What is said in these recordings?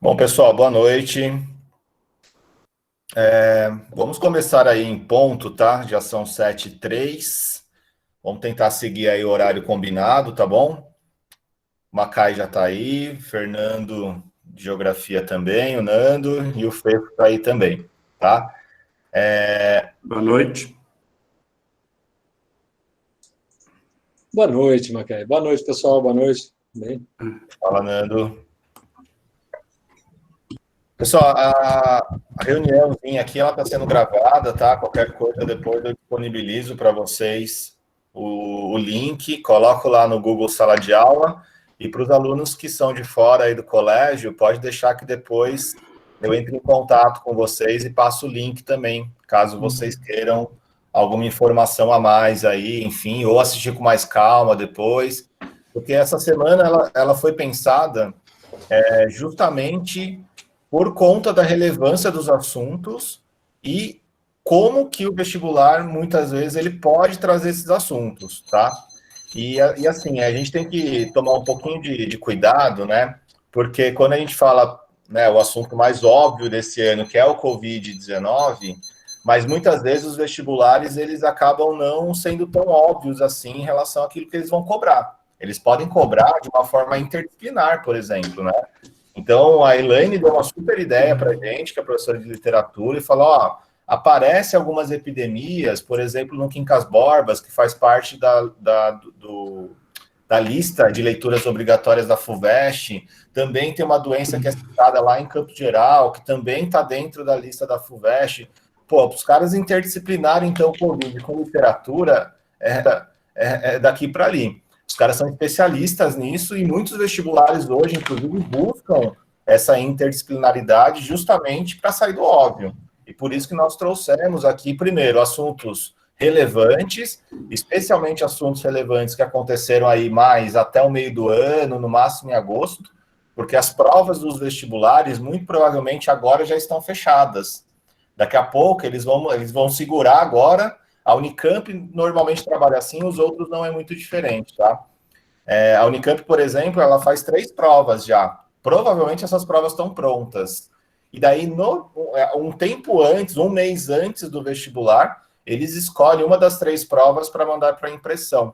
Bom, pessoal, boa noite. Vamos começar aí em ponto, tá? Já são 7h03. Vamos tentar seguir aí o horário combinado, tá bom? O Macai já tá aí, Fernando de Geografia também, o Nando e o Fê tá aí também, tá? Boa noite. Boa noite, Macai. Boa noite, pessoal. Boa noite. Bem? Fala, Nando. Pessoal, a reuniãozinha aqui, ela está sendo gravada, tá? Qualquer coisa depois eu disponibilizo para vocês o link, coloco lá no Google Sala de Aula, e para os alunos que são de fora aí do colégio, pode deixar que depois eu entre em contato com vocês e passo o link também, caso vocês queiram alguma informação a mais aí, enfim, ou assistir com mais calma depois, porque essa semana ela foi pensada justamente por conta da relevância dos assuntos e como que o vestibular, muitas vezes, ele pode trazer esses assuntos, tá? E assim, a gente tem que tomar um pouquinho de cuidado, né? Porque quando a gente fala, né, o assunto mais óbvio desse ano, que é o Covid-19, mas muitas vezes os vestibulares, eles acabam não sendo tão óbvios assim em relação àquilo que eles vão cobrar. Eles podem cobrar de uma forma interdisciplinar, por exemplo, né? Então, a Elaine deu uma super ideia para a gente, que é professora de literatura, e falou, ó, aparece algumas epidemias, por exemplo, no Quincas Borbas, que faz parte da lista de leituras obrigatórias da FUVEST, também tem uma doença que é citada lá em Campo Geral, que também está dentro da lista da FUVEST. Pô, os caras interdisciplinarem, então, Covid com literatura, é daqui para ali. Os caras são especialistas nisso e muitos vestibulares hoje, inclusive, buscam essa interdisciplinaridade justamente para sair do óbvio. E por isso que nós trouxemos aqui, primeiro, assuntos relevantes, especialmente assuntos relevantes que aconteceram aí mais até o meio do ano, no máximo em agosto, porque as provas dos vestibulares, muito provavelmente, agora já estão fechadas. Daqui a pouco eles vão segurar agora. A Unicamp normalmente trabalha assim, os outros não é muito diferente, tá? A Unicamp, por exemplo, ela faz 3 provas já. Provavelmente essas provas estão prontas. E daí, um tempo antes, um mês antes do vestibular, eles escolhem uma das 3 provas para mandar para impressão.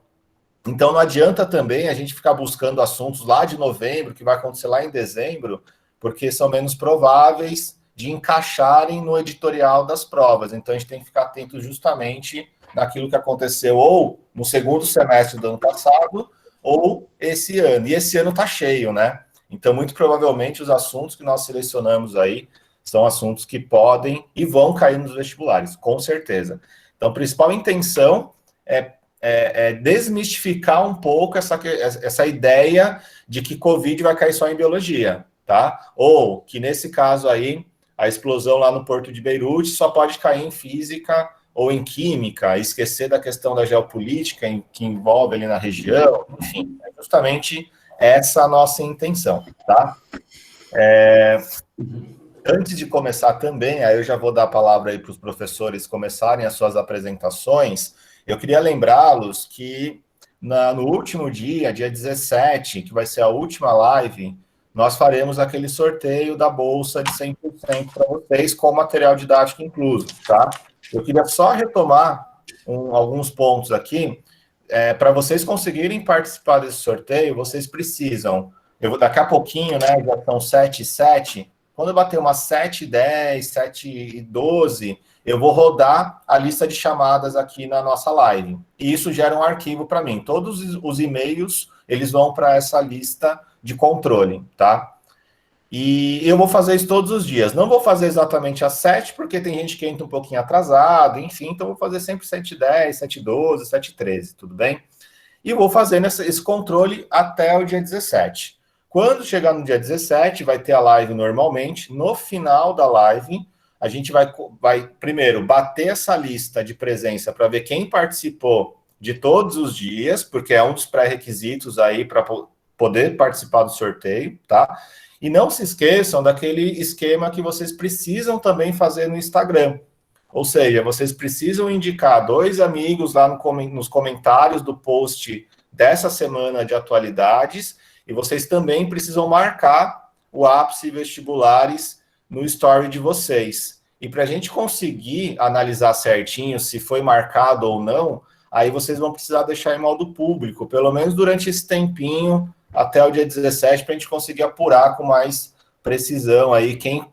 Então, não adianta também a gente ficar buscando assuntos lá de novembro, que vai acontecer lá em dezembro, porque são menos prováveis de encaixarem no editorial das provas. Então, a gente tem que ficar atento justamente naquilo que aconteceu ou no segundo semestre do ano passado, ou esse ano. E esse ano está cheio, né? Então, muito provavelmente, os assuntos que nós selecionamos aí são assuntos que podem e vão cair nos vestibulares, com certeza. Então, a principal intenção é desmistificar um pouco essa ideia de que Covid vai cair só em biologia, tá? Ou que, nesse caso aí, a explosão lá no Porto de Beirute só pode cair em física ou em química, esquecer da questão da geopolítica que envolve ali na região, enfim, é justamente essa a nossa intenção, tá? Antes de começar também, aí eu já vou dar a palavra aí para os professores começarem as suas apresentações, eu queria lembrá-los que no último dia 17, que vai ser a última live, nós faremos aquele sorteio da bolsa de 100% para vocês com material didático incluso, tá? Eu queria só retomar alguns pontos aqui. Para vocês conseguirem participar desse sorteio, vocês precisam, daqui a pouquinho, né, já são 7h07, quando eu bater umas 7h10, 7h12, eu vou rodar a lista de chamadas aqui na nossa live. E isso gera um arquivo para mim. Todos os e-mails, eles vão para essa lista de controle, tá? E eu vou fazer isso todos os dias. Não vou fazer exatamente às 7, porque tem gente que entra um pouquinho atrasado, enfim, então vou fazer sempre 7h10, 7h12, 7h13, tudo bem? E vou fazendo esse controle até o dia 17. Quando chegar no dia 17, vai ter a live normalmente. No final da live, a gente vai primeiro bater essa lista de presença para ver quem participou de todos os dias, porque é um dos pré-requisitos aí para poder participar do sorteio, tá? E não se esqueçam daquele esquema que vocês precisam também fazer no Instagram. Ou seja, vocês precisam indicar 2 amigos lá nos comentários do post dessa semana de atualidades, e vocês também precisam marcar o Ápice Vestibulares no story de vocês. E para a gente conseguir analisar certinho se foi marcado ou não, aí vocês vão precisar deixar em modo público, pelo menos durante esse tempinho, até o dia 17, para a gente conseguir apurar com mais precisão aí quem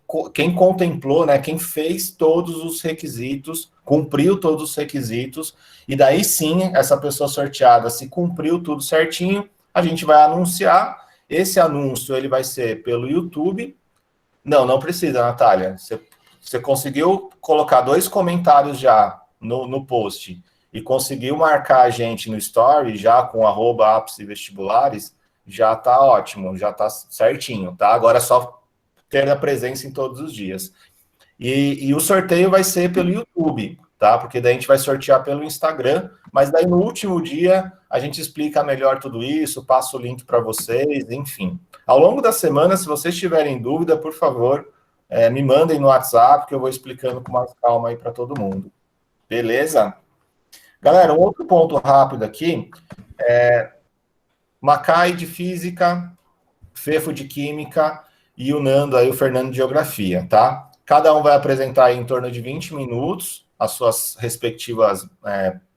contemplou, né, quem fez todos os requisitos, cumpriu todos os requisitos, e daí sim, essa pessoa sorteada, se cumpriu tudo certinho, a gente vai anunciar. Esse anúncio ele vai ser pelo YouTube. Não precisa, Natália. Você conseguiu colocar 2 comentários já no post e conseguiu marcar a gente no story já com @ápice vestibulares, já tá ótimo, já tá certinho, tá? Agora é só ter a presença em todos os dias. E o sorteio vai ser pelo YouTube, tá? Porque daí a gente vai sortear pelo Instagram, mas daí no último dia a gente explica melhor tudo isso, passa o link para vocês, enfim. Ao longo da semana, se vocês tiverem dúvida, por favor, me mandem no WhatsApp, que eu vou explicando com mais calma aí para todo mundo. Beleza? Galera, um outro ponto rápido aqui, Macai de Física, Fefo de Química e o Nando aí, o Fernando de Geografia, tá? Cada um vai apresentar aí em torno de 20 minutos as suas respectivas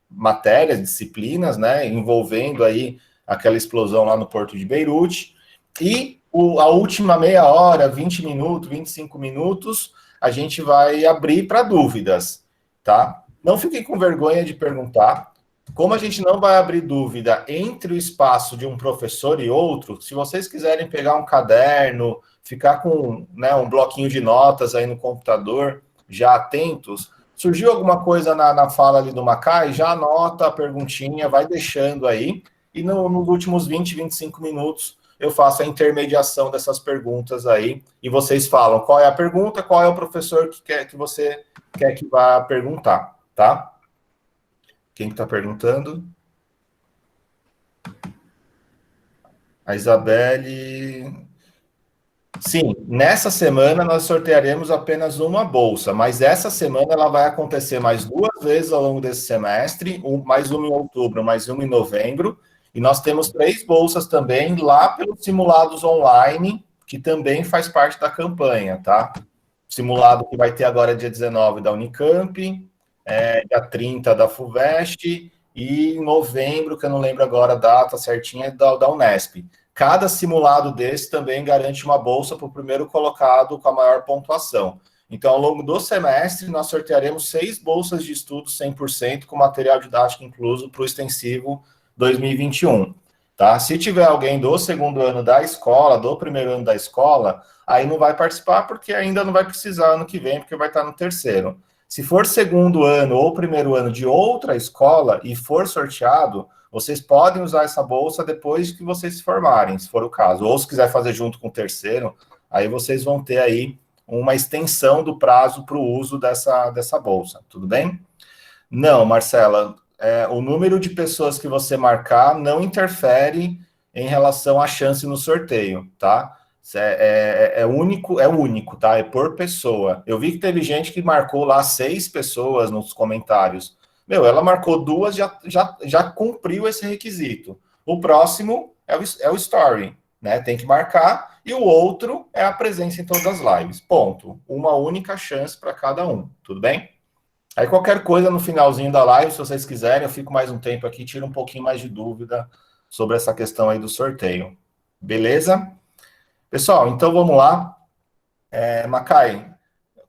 matérias, disciplinas, né? Envolvendo aí aquela explosão lá no Porto de Beirute. E a última meia hora, 20 minutos, 25 minutos, a gente vai abrir para dúvidas, tá? Não fiquem com vergonha de perguntar. Como a gente não vai abrir dúvida entre o espaço de um professor e outro, se vocês quiserem pegar um caderno, ficar com, né, um bloquinho de notas aí no computador, já atentos, surgiu alguma coisa na fala ali do Macai, já anota a perguntinha, vai deixando aí, e nos últimos 20, 25 minutos eu faço a intermediação dessas perguntas aí, e vocês falam qual é a pergunta, qual é o professor que você quer que vá perguntar, tá? Quem que está perguntando? A Isabelle. Sim, nessa semana nós sortearemos apenas uma bolsa, mas essa semana ela vai acontecer mais 2 vezes ao longo desse semestre, mais uma em outubro, mais uma em novembro, e nós temos 3 bolsas também lá pelos simulados online, que também faz parte da campanha, tá? Simulado que vai ter agora dia 19 da Unicamp, dia 30 da FUVEST, e em novembro, que eu não lembro agora a data certinha, da Unesp. Cada simulado desse também garante uma bolsa para o primeiro colocado com a maior pontuação. Então, ao longo do semestre, nós sortearemos 6 bolsas de estudo 100% com material didático incluso para o extensivo 2021. Tá? Se tiver alguém do segundo ano da escola, do primeiro ano da escola, aí não vai participar porque ainda não vai precisar ano que vem, porque vai estar no terceiro. Se for segundo ano ou primeiro ano de outra escola e for sorteado, vocês podem usar essa bolsa depois que vocês se formarem, se for o caso. Ou se quiser fazer junto com o terceiro, aí vocês vão ter aí uma extensão do prazo para o uso dessa bolsa. Tudo bem? Não, Marcela, o número de pessoas que você marcar não interfere em relação à chance no sorteio, tá? É único, tá? É por pessoa. Eu vi que teve gente que marcou lá 6 pessoas nos comentários. Ela marcou 2, já cumpriu esse requisito. O próximo é o story, né? Tem que marcar. E o outro é a presença em todas as lives. Ponto. Uma única chance para cada um. Tudo bem? Aí qualquer coisa no finalzinho da live, se vocês quiserem, eu fico mais um tempo aqui, tiro um pouquinho mais de dúvida sobre essa questão aí do sorteio. Beleza? Pessoal, então vamos lá. Macai,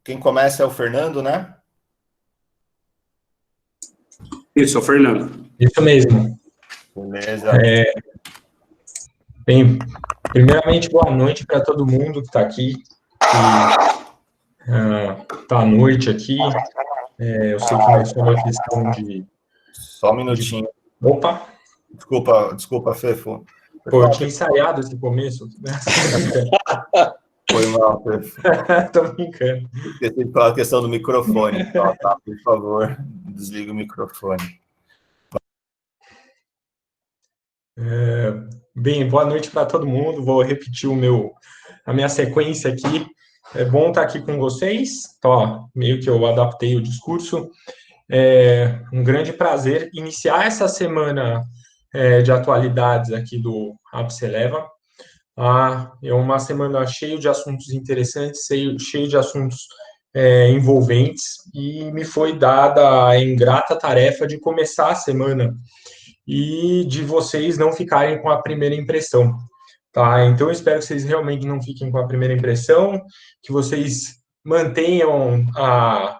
quem começa é o Fernando, né? Isso, é o Fernando. Isso mesmo. Beleza. Bem, primeiramente, boa noite para todo mundo que está aqui, que está à noite aqui. Eu sei que não é só uma questão de... Só um minutinho. Opa! Desculpa, Fefo. Pô, eu tinha ensaiado esse começo. Foi mal, Fefo. Tô brincando. Esqueci de falar a questão do microfone. Tá, por favor, desliga o microfone. Bem, boa noite para todo mundo. Vou repetir a minha sequência aqui. É bom estar aqui com vocês. Ó, meio que eu adaptei o discurso. É um grande prazer iniciar essa semana de atualidades aqui do Ápice Eleva É uma semana cheia de assuntos interessantes, cheio de assuntos envolventes, e me foi dada a ingrata tarefa de começar a semana e de vocês não ficarem com a primeira impressão, tá? Então, eu espero que vocês realmente não fiquem com a primeira impressão, que vocês mantenham a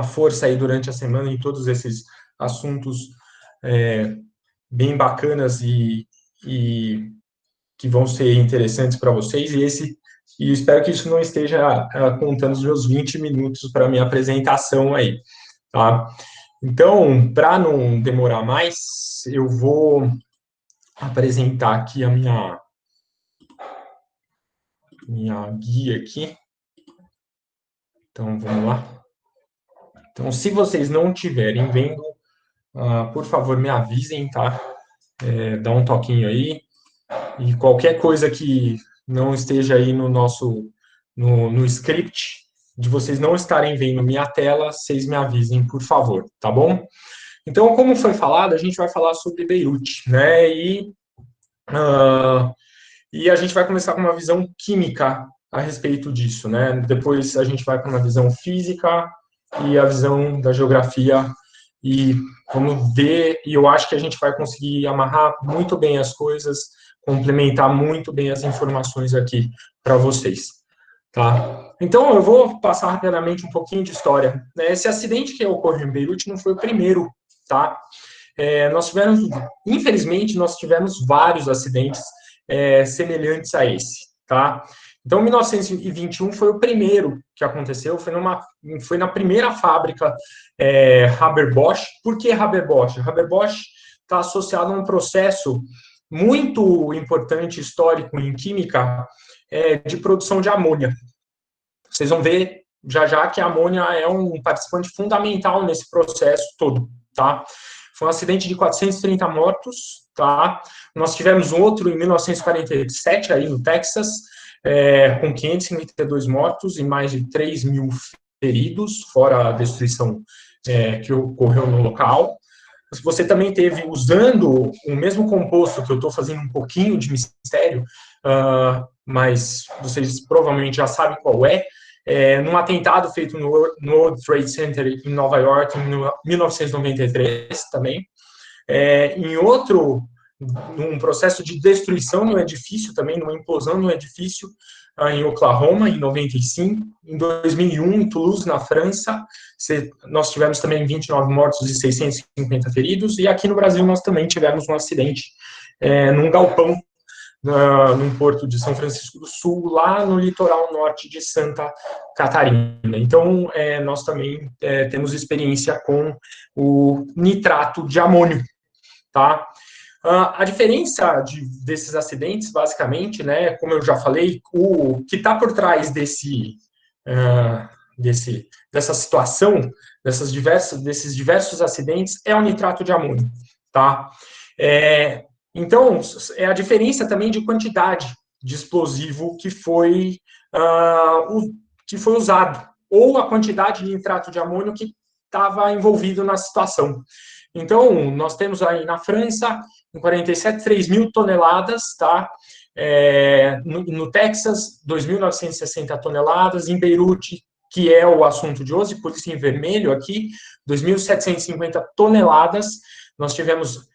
força aí durante a semana em todos esses assuntos bem bacanas e que vão ser interessantes para vocês, e espero que isso não esteja contando os meus 20 minutos para a minha apresentação aí, tá? Então, para não demorar mais, eu vou apresentar aqui a minha guia aqui. Então, vamos lá. Então, se vocês não estiverem vendo, por favor, me avisem, tá? Dá um toquinho aí. E qualquer coisa que não esteja aí no script, de vocês não estarem vendo minha tela, vocês me avisem, por favor, tá bom? Então, como foi falado, a gente vai falar sobre Beirute, né? E a gente vai começar com uma visão química a respeito disso, né? Depois a gente vai para uma visão física e a visão da geografia, e vamos ver, e eu acho que a gente vai conseguir amarrar muito bem as coisas, complementar muito bem as informações aqui para vocês, tá? Então, eu vou passar rapidamente um pouquinho de história. Esse acidente que ocorreu em Beirute não foi o primeiro, tá? Infelizmente, nós tivemos vários acidentes semelhantes a esse, tá? Então, 1921 foi o primeiro que aconteceu, foi na primeira fábrica Haber-Bosch. Por que Haber-Bosch? Haber-Bosch está associado a um processo muito importante, histórico em química, de produção de amônia. Vocês vão ver já já que a amônia é um participante fundamental nesse processo todo, tá? Foi um acidente de 430 mortos, tá? Nós tivemos outro em 1947, aí no Texas, com 552 mortos e mais de 3 mil feridos, fora a destruição que ocorreu no local. Você também teve, usando o mesmo composto, que eu estou fazendo um pouquinho de mistério, mas vocês provavelmente já sabem qual num atentado feito no World Trade Center em Nova York, em 1993 também. Num processo de destruição no edifício também, numa implosão no edifício em Oklahoma, em 95. Em 2001, em Toulouse, na França, nós tivemos também 29 mortos e 650 feridos. E aqui no Brasil, nós também tivemos um acidente num galpão, num porto de São Francisco do Sul, lá no litoral norte de Santa Catarina. Então, nós também temos experiência com o nitrato de amônio, tá? A diferença desses acidentes, basicamente, né, como eu já falei, o que está por trás dessa situação, desses diversos acidentes, é o nitrato de amônio, tá? Então, é a diferença também de quantidade de explosivo que foi usado, ou a quantidade de nitrato de amônio que estava envolvido na situação. Então, nós temos aí na França, em 47, 3 mil toneladas, tá? No Texas, 2.960 toneladas, em Beirute, que é o assunto de hoje, por isso em vermelho aqui, 2.750 toneladas. Nós tivemos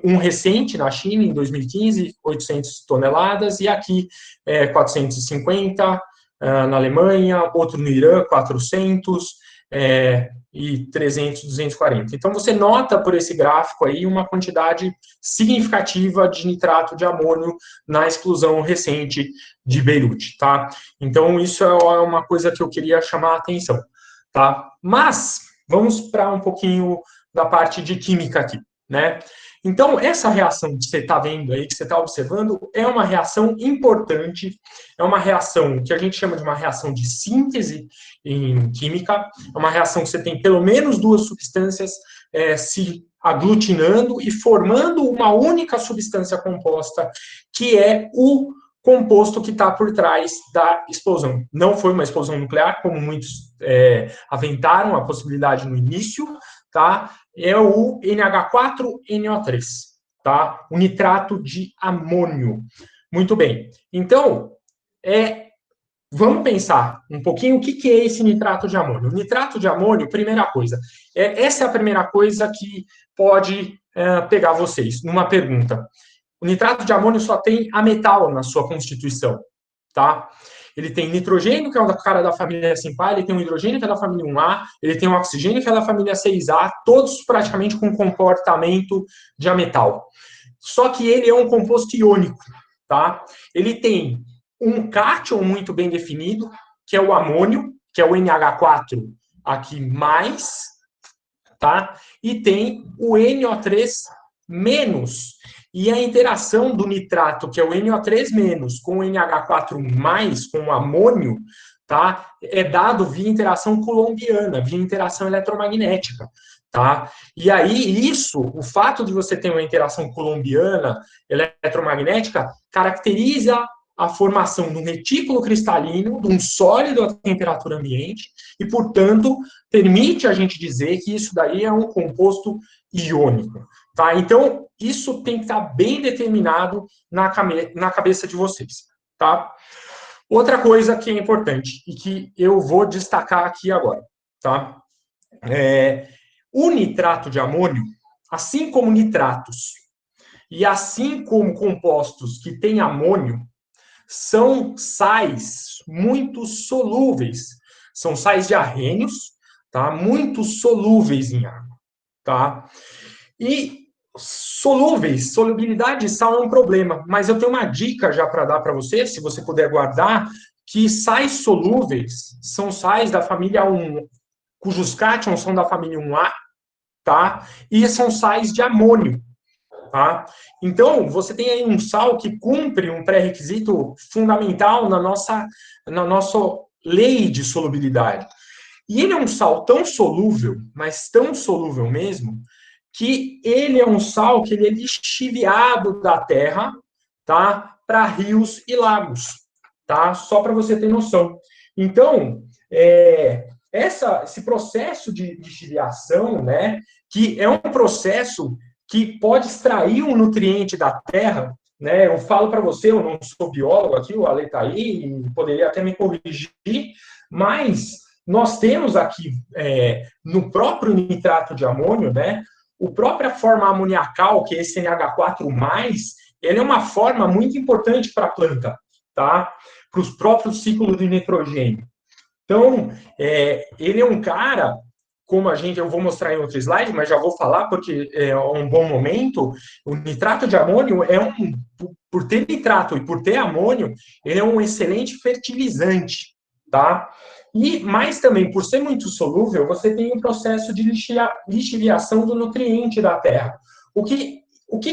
um recente na China, em 2015, 800 toneladas, e aqui 450 na Alemanha, outro no Irã, 400, e 300, 240. Então, você nota por esse gráfico aí uma quantidade significativa de nitrato de amônio na explosão recente de Beirute, tá? Então, isso é uma coisa que eu queria chamar a atenção, tá? Mas, vamos para um pouquinho da parte de química aqui, né? Então, essa reação que você está vendo aí, que você está observando, é uma reação importante, é uma reação que a gente chama de uma reação de síntese em química, é uma reação que você tem pelo menos duas substâncias se aglutinando e formando uma única substância composta, que é o composto que está por trás da explosão. Não foi uma explosão nuclear, como muitos aventaram a possibilidade no início, tá? É o NH4NO3, tá? O nitrato de amônio. Muito bem. Então, vamos pensar um pouquinho o que é esse nitrato de amônio. O nitrato de amônio, primeira coisa, essa é a primeira coisa que pode pegar vocês numa pergunta. O nitrato de amônio só tem ametal na sua constituição, tá? Ele tem nitrogênio, que é o cara da família 5A, ele tem um hidrogênio, que é da família 1A, ele tem um oxigênio, que é da família 6A, todos praticamente com comportamento de ametal. Só que ele é um composto iônico, tá? Ele tem um cátion muito bem definido, que é o amônio, que é o NH4 aqui mais, tá? E tem o NO3 menos. E a interação do nitrato, que é o NO3 menos, com o NH4 mais, com o amônio, tá? É dado via interação coulombiana, via interação eletromagnética, tá? E aí, o fato de você ter uma interação coulombiana, eletromagnética, caracteriza a formação de um retículo cristalino, de um sólido a temperatura ambiente, e, portanto, permite a gente dizer que isso daí é um composto iônico. Tá? Então, isso tem que estar bem determinado na cabeça de vocês. Tá? Outra coisa que é importante e que eu vou destacar aqui agora. Tá? O nitrato de amônio, assim como nitratos e assim como compostos que têm amônio, são sais muito solúveis. São sais diarrênios, tá? Muito solúveis em água. Tá? E solúveis, solubilidade de sal é um problema, mas eu tenho uma dica já para dar para você, se você puder guardar, que sais solúveis são sais da família 1, cujos cátions são da família 1A, tá? E são sais de amônio, tá? Então, você tem aí um sal que cumpre um pré-requisito fundamental na nossa lei de solubilidade. E ele é um sal tão solúvel, mas tão solúvel mesmo, que ele é um sal que ele é lixiviado da terra, tá? Para rios e lagos, tá? Só para você ter noção. Então, esse processo de lixiviação, né? Que é um processo que pode extrair um nutriente da terra, né? Eu falo para você, eu não sou biólogo aqui, o Ale está aí, poderia até me corrigir, mas nós temos aqui, no próprio nitrato de amônio, né? A própria forma amoniacal, que é esse NH4+, ele é uma forma muito importante para a planta, tá? Para os próprios ciclos de nitrogênio. Então, ele é um cara, como eu vou mostrar em outro slide, mas já vou falar porque é um bom momento, o nitrato de amônio por ter nitrato e por ter amônio, ele é um excelente fertilizante, tá? Mas também, por ser muito solúvel, você tem um processo de lixiviação do nutriente da terra. O que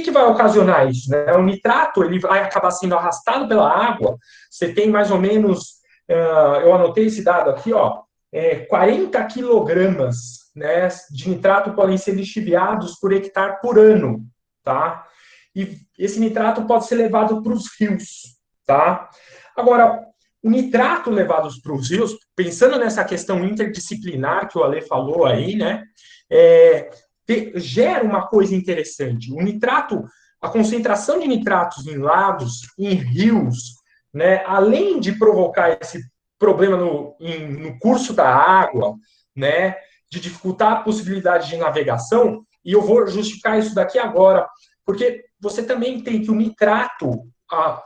vai ocasionar isso? Né? O nitrato ele vai acabar sendo arrastado pela água. Você tem mais ou menos, eu anotei esse dado aqui, 40 quilogramas, né, de nitrato podem ser lixiviados por hectare por ano. Tá? E esse nitrato pode ser levado para os rios. Tá? Agora, o nitrato levado para os rios, pensando nessa questão interdisciplinar que o Ale falou aí, né, gera uma coisa interessante. O nitrato, a concentração de nitratos em lagos, em rios, né, além de provocar esse problema no curso da água, né, de dificultar a possibilidade de navegação, e eu vou justificar isso daqui agora, porque você também tem que o nitrato,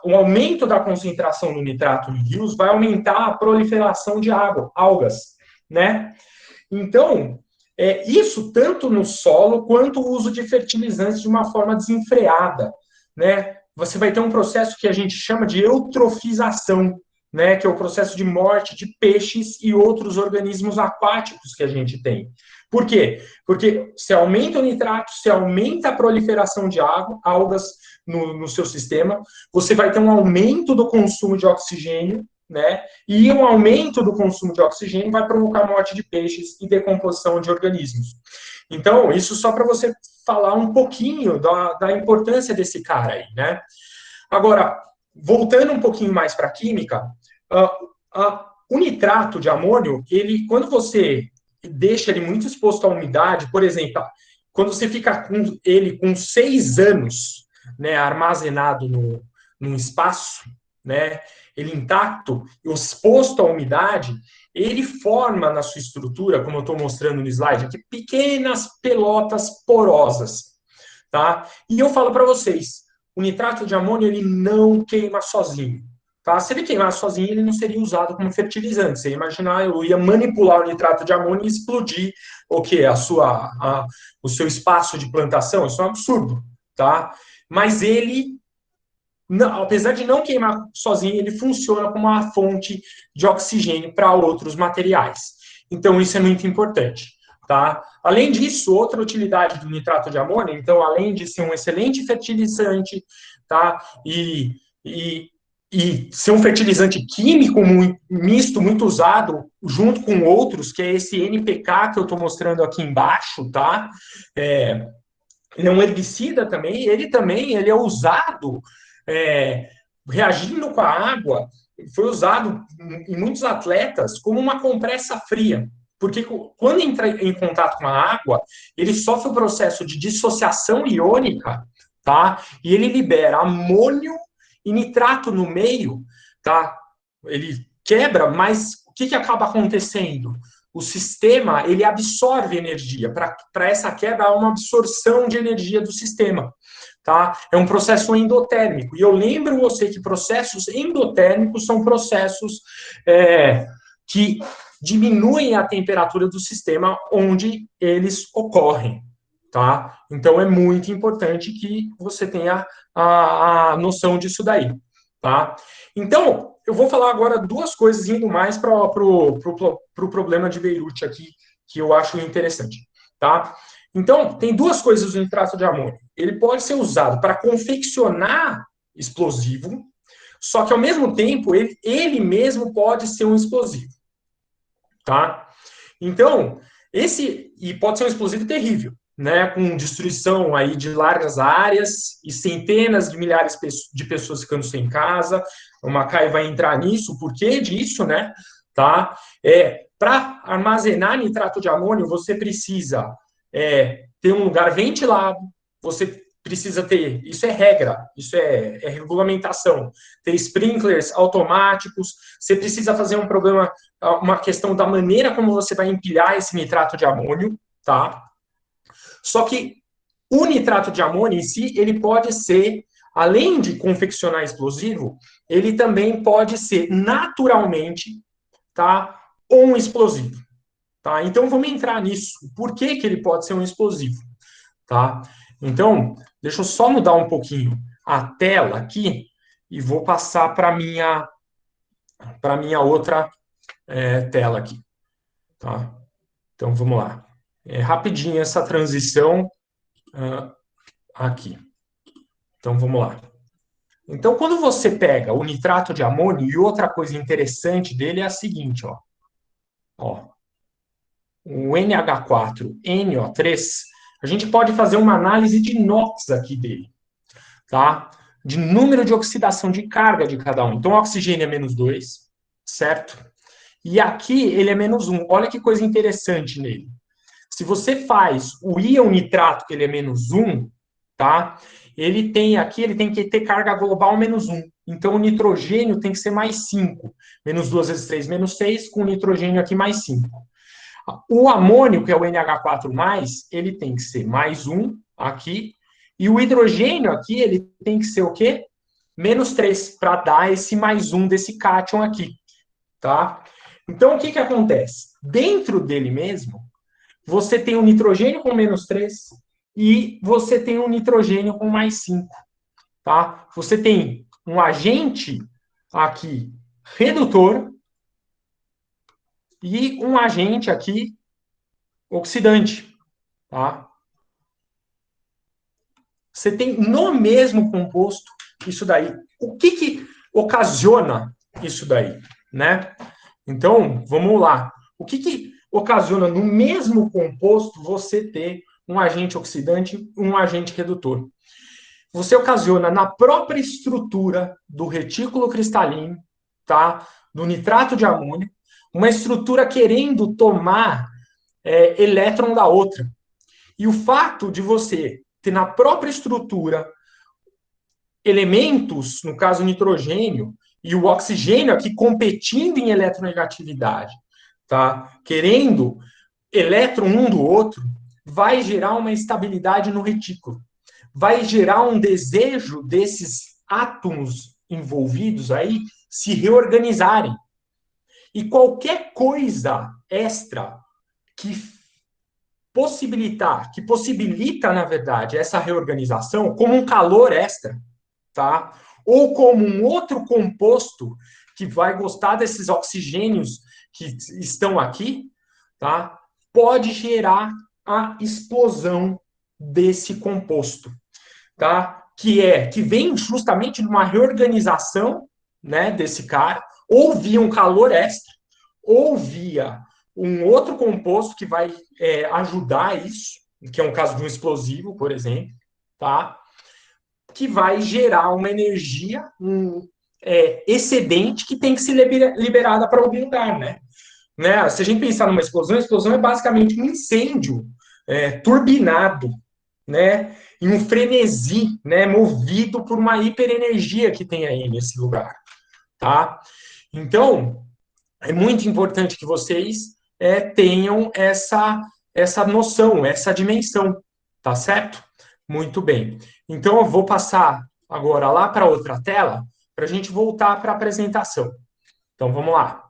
o aumento da concentração do nitrato em rios vai aumentar a proliferação de algas, né? Então, isso tanto no solo quanto o uso de fertilizantes de uma forma desenfreada, né? Você vai ter um processo que a gente chama de eutrofização, né? Que é o processo de morte de peixes e outros organismos aquáticos que a gente tem. Por quê? Porque se aumenta o nitrato, se aumenta a proliferação de algas no seu sistema, você vai ter um aumento do consumo de oxigênio, né? E um aumento do consumo de oxigênio vai provocar morte de peixes e decomposição de organismos. Então, isso só para você falar um pouquinho da importância desse cara aí, né? Agora, voltando um pouquinho mais para a química, o nitrato de amônio, quando você deixa ele muito exposto à umidade, por exemplo, quando você fica com ele com 6 anos, né, armazenado num espaço, né, ele intacto, exposto à umidade, ele forma na sua estrutura, como eu estou mostrando no slide aqui, pequenas pelotas porosas, tá? E eu falo para vocês, o nitrato de amônio ele não queima sozinho. Tá? Se ele queimasse sozinho, ele não seria usado como fertilizante. Você ia imaginar, eu ia manipular o nitrato de amônio e explodir o quê? O seu espaço de plantação. Isso é um absurdo. Tá? Mas ele, não, apesar de não queimar sozinho, ele funciona como uma fonte de oxigênio para outros materiais. Então, isso é muito importante. Tá? Além disso, outra utilidade do nitrato de amônio, então, além de ser um excelente fertilizante, tá? E ser um fertilizante químico muito, misto, muito usado, junto com outros, que é esse NPK que eu estou mostrando aqui embaixo, tá? Ele é um herbicida também, ele é usado reagindo com a água, foi usado em muitos atletas como uma compressa fria, porque quando entra em contato com a água, ele sofre o processo de dissociação iônica, tá? E ele libera amônio e nitrato no meio, tá? Ele quebra, mas o que acaba acontecendo? O sistema, ele absorve energia. Para essa quebra, há uma absorção de energia do sistema, tá? É um processo endotérmico. E eu lembro você que processos endotérmicos são processos que diminuem a temperatura do sistema onde eles ocorrem, tá? Então, é muito importante que você tenha a noção disso daí, tá? Então, eu vou falar agora duas coisas indo mais para o problema de Beirute aqui, que eu acho interessante, tá? Então, tem duas coisas do nitrato de amônio. Ele pode ser usado para confeccionar explosivo, só que, ao mesmo tempo, ele mesmo pode ser um explosivo, tá? Então, e pode ser um explosivo terrível, né, com destruição aí de largas áreas e centenas de milhares de pessoas ficando sem casa. O Macai vai entrar nisso, o porquê disso, né, tá? Para armazenar nitrato de amônio, você precisa ter um lugar ventilado, você precisa ter, isso é regra, isso é regulamentação, ter sprinklers automáticos, você precisa fazer uma questão da maneira como você vai empilhar esse nitrato de amônio, tá? Só que o nitrato de amônio em si, ele pode ser, além de confeccionar explosivo, ele também pode ser naturalmente, tá, um explosivo, tá? Então vamos entrar nisso. Por que ele pode ser um explosivo, tá? Então, deixa eu só mudar um pouquinho a tela aqui e vou passar para minha outra tela aqui, tá? Então vamos lá. Rapidinho essa transição aqui. Então, vamos lá. Então, quando você pega o nitrato de amônio, e outra coisa interessante dele é a seguinte, ó. O NH4NO3, a gente pode fazer uma análise de NOx aqui dele, tá? De número de oxidação de carga de cada um. Então, o oxigênio é -2, certo? E aqui ele é -1. Olha que coisa interessante nele. Se você faz o íon nitrato, que ele é -1, tá? Ele tem que ter carga global -1. Então, o nitrogênio tem que ser +5. -2 vezes 3, -6, com o nitrogênio aqui +5. O amônio, que é o NH4+, ele tem que ser +1 aqui. E o hidrogênio aqui, ele tem que ser o quê? -3, para dar esse +1 desse cátion aqui, tá? Então, o que acontece? Dentro dele mesmo, você tem um nitrogênio com -3 e você tem um nitrogênio com +5, tá? Você tem um agente aqui redutor e um agente aqui oxidante, tá? Você tem no mesmo composto isso daí. O que ocasiona isso daí, né? Então, vamos lá. O que ocasiona no mesmo composto você ter um agente oxidante e um agente redutor? Você ocasiona na própria estrutura do retículo cristalino, tá? Do nitrato de amônio, uma estrutura querendo tomar elétron da outra. E o fato de você ter na própria estrutura elementos, no caso o nitrogênio, e o oxigênio aqui competindo em eletronegatividade, tá? Querendo elétron um do outro, vai gerar uma instabilidade no retículo. Vai gerar um desejo desses átomos envolvidos aí se reorganizarem. E qualquer coisa extra que possibilita, na verdade, essa reorganização, como um calor extra, tá? Ou como um outro composto que vai gostar desses oxigênios que estão aqui, tá? Pode gerar a explosão desse composto, tá? Que vem justamente de uma reorganização, né, desse cara, ou via um calor extra, ou via um outro composto que vai ajudar isso, que é um caso de um explosivo, por exemplo, tá? Que vai gerar uma energia excedente que tem que ser liberada para algum lugar, né? Se a gente pensar numa explosão, a explosão é basicamente um incêndio turbinado, né? Em um frenesi, né? Movido por uma hiperenergia que tem aí nesse lugar, tá? Então, é muito importante que vocês tenham essa noção, essa dimensão, tá certo? Muito bem. Então, eu vou passar agora lá para outra tela, para a gente voltar para a apresentação. Então, vamos lá.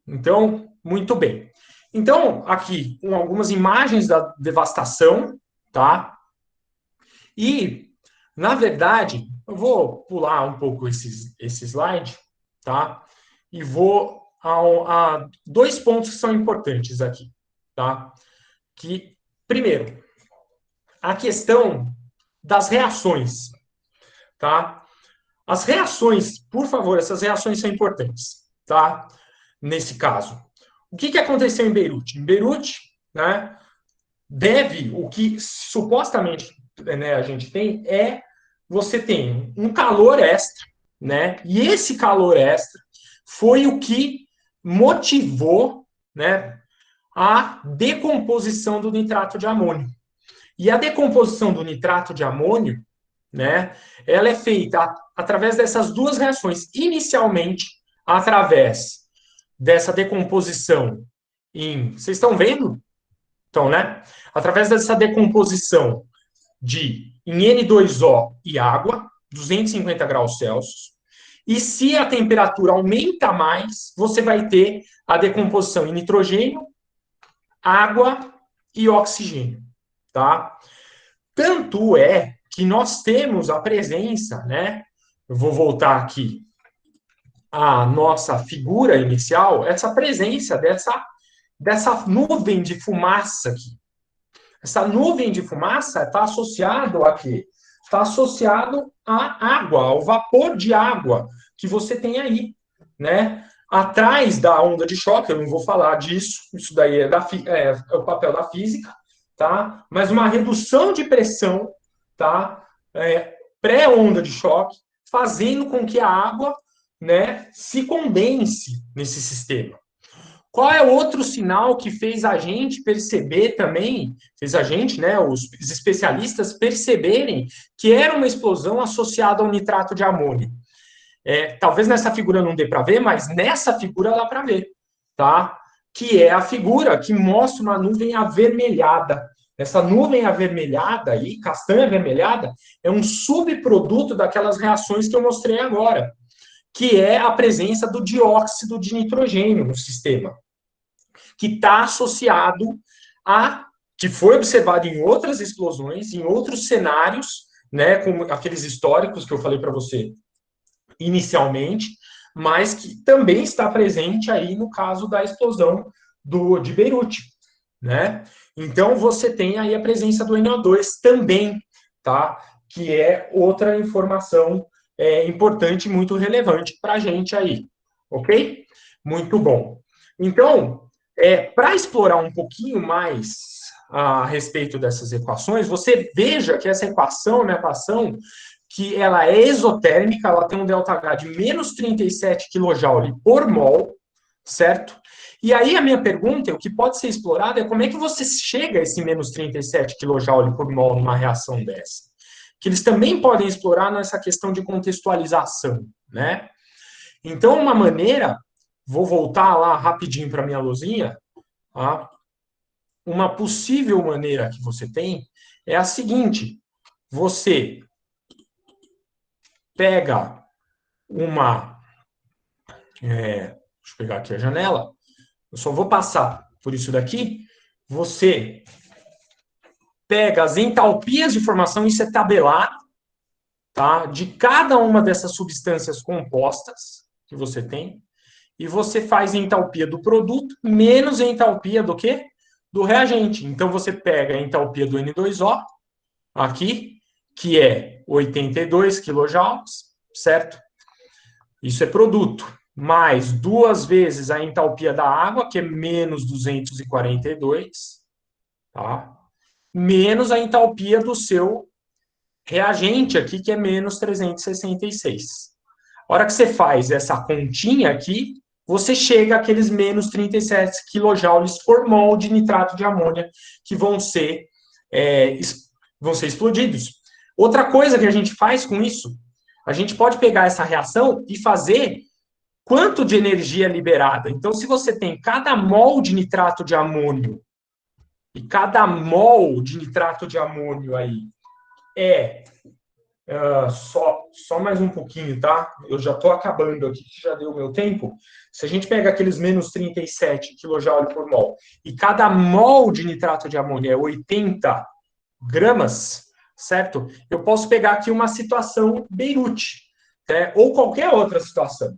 Então, muito bem. Então, aqui, com algumas imagens da devastação, tá? E, na verdade, eu vou pular um pouco esse slide, tá? E vou a dois pontos que são importantes aqui, tá? Que, primeiro, a questão das reações, tá? As reações, por favor, essas reações são importantes, tá? Nesse caso. O que aconteceu em Beirute? Em Beirute, né, o que supostamente, né, a gente tem você tem um calor extra, né? E esse calor extra foi o que motivou, né, a decomposição do nitrato de amônio. E a decomposição do nitrato de amônio, né, ela é feita através dessas duas reações. Inicialmente, através dessa decomposição vocês estão vendo? Então, né? Através dessa decomposição em N2O e água, 250 graus Celsius. E se a temperatura aumenta mais, você vai ter a decomposição em nitrogênio, água e oxigênio, tá? Tanto é que nós temos a presença, né? Eu vou voltar aqui à nossa figura inicial, essa presença dessa nuvem de fumaça aqui. Essa nuvem de fumaça está associado a quê? Está associado à água, ao vapor de água que você tem aí, né? Atrás da onda de choque, eu não vou falar disso, isso daí é o papel da física, tá? Mas uma redução de pressão, tá? Pré-onda de choque, fazendo com que a água, né, se condense nesse sistema. Qual é outro sinal que fez a gente perceber também, fez a gente, né, os especialistas perceberem que era uma explosão associada ao nitrato de amônio? Talvez nessa figura não dê para ver, mas nessa figura dá para ver, tá? Que é a figura que mostra uma nuvem avermelhada. Essa nuvem avermelhada aí, castanha avermelhada, é um subproduto daquelas reações que eu mostrei agora, que é a presença do dióxido de nitrogênio no sistema, que está associado que foi observado em outras explosões, em outros cenários, né, como aqueles históricos que eu falei para você inicialmente, mas que também está presente aí no caso da explosão de Beirute, né? Então, você tem aí a presença do NO2 também, tá? Que é outra informação importante, muito relevante para a gente aí, ok? Muito bom. Então, para explorar um pouquinho mais a respeito dessas equações, você veja que essa equação é uma equação que ela é exotérmica, ela tem um ΔH de menos 37 kJ por mol, certo? E aí a minha pergunta, o que pode ser explorado é como é que você chega a esse menos 37 kJ por mol numa reação dessa? que eles também podem explorar nessa questão de contextualização, né? Então, uma maneira, vou voltar lá rapidinho para a minha luzinha, tá? Uma possível maneira que você tem é a seguinte: você pega deixa eu pegar aqui a janela, eu só vou passar por isso daqui, você pega as entalpias de formação, isso é tabelado, tá? De cada uma dessas substâncias compostas que você tem, e você faz a entalpia do produto menos a entalpia do quê? Do reagente. Então, você pega a entalpia do N2O, aqui, que é 82 kJ, certo? Isso é produto. Mais 2 vezes a entalpia da água, que é menos 242, tá? Menos a entalpia do seu reagente aqui, que é menos 366. A hora que você faz essa continha aqui, você chega àqueles menos 37 kJ por mol de nitrato de amônia que vão ser explodidos. Outra coisa que a gente faz com isso, a gente pode pegar essa reação e fazer quanto de energia liberada. Então, se você tem cada mol de nitrato de amônio, e cada mol de nitrato de amônio aí só mais um pouquinho, tá? Eu já estou acabando aqui, que já deu o meu tempo. Se a gente pega aqueles menos 37 kJ por mol, e cada mol de nitrato de amônio é 80 gramas, certo? Eu posso pegar aqui uma situação Beirute, né? Ou qualquer outra situação,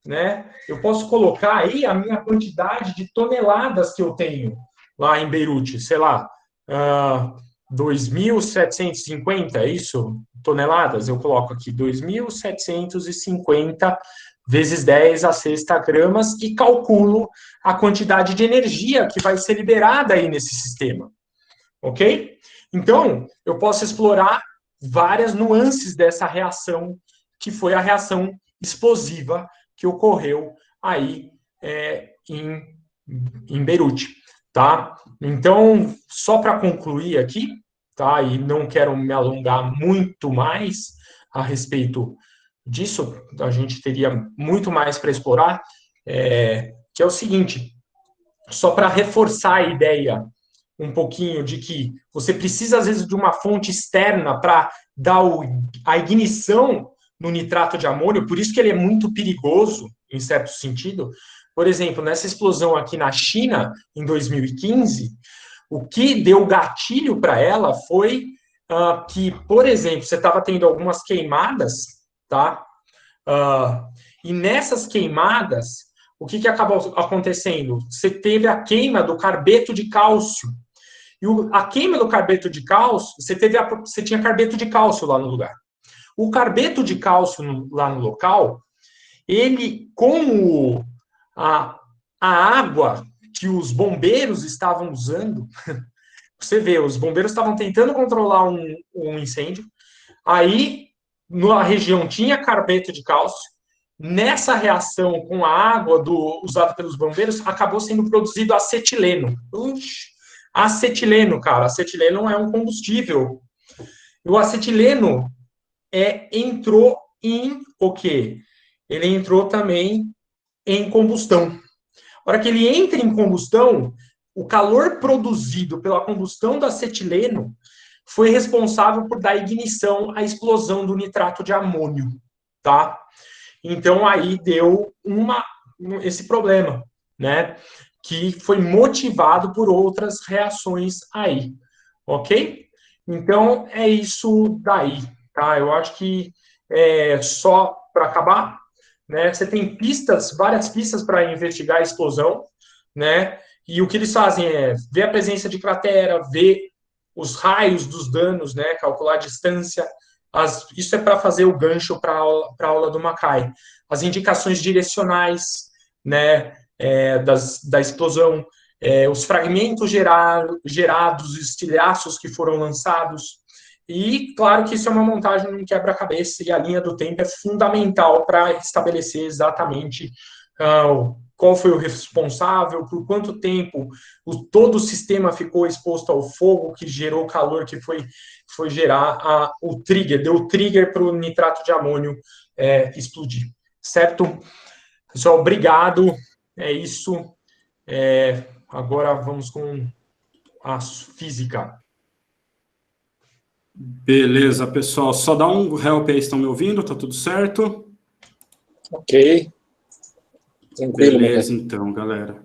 né? Eu posso colocar aí a minha quantidade de toneladas que eu tenho lá em Beirute, sei lá, 2.750, é isso? Toneladas, eu coloco aqui 2.750 vezes 10 a sexta gramas e calculo a quantidade de energia que vai ser liberada aí nesse sistema, ok? Então, eu posso explorar várias nuances dessa reação, que foi a reação explosiva que ocorreu aí em Beirute, tá? Então, só para concluir aqui, tá? E não quero me alongar muito mais a respeito disso, a gente teria muito mais para explorar, que é o seguinte, só para reforçar a ideia um pouquinho de que você precisa, às vezes, de uma fonte externa para dar a ignição no nitrato de amônio, por isso que ele é muito perigoso, em certo sentido. Por exemplo, nessa explosão aqui na China, em 2015, o que deu gatilho para ela foi que, por exemplo, você estava tendo algumas queimadas, tá? E nessas queimadas, o que acabou acontecendo? Você teve a queima do carbeto de cálcio. E a queima do carbeto de cálcio, você tinha carbeto de cálcio lá no lugar. O carbeto de cálcio lá no local, ele, como a água que os bombeiros estavam usando, você vê, os bombeiros estavam tentando controlar um incêndio, aí na região tinha carbeto de cálcio, nessa reação com a água usada pelos bombeiros, acabou sendo produzido acetileno. Acetileno, cara, acetileno é um combustível. E o acetileno entrou em o quê? Ele entrou também em combustão. A hora que ele entra em combustão, o calor produzido pela combustão do acetileno foi responsável por dar ignição à explosão do nitrato de amônio, tá? Então, aí deu esse problema, né? Que foi motivado por outras reações aí, ok? Então, é isso daí, tá? Eu acho que só para acabar, né? Você tem várias pistas para investigar a explosão, né? E o que eles fazem é ver a presença de cratera, ver os raios dos danos, né? Calcular a distância. Isso é para fazer o gancho para a aula do Macay. As indicações direcionais, né? Da explosão, os fragmentos gerados, os estilhaços que foram lançados. E, claro que isso é uma montagem de um quebra-cabeça e a linha do tempo é fundamental para estabelecer exatamente qual foi o responsável, por quanto tempo todo o sistema ficou exposto ao fogo que gerou o calor que foi gerar o trigger, deu o trigger para o nitrato de amônio explodir, certo? Pessoal, obrigado, é isso. Agora vamos com a física. Beleza, pessoal. Só dá um help aí, estão me ouvindo? Tá tudo certo? Ok. Tranquilo. Beleza, então, galera.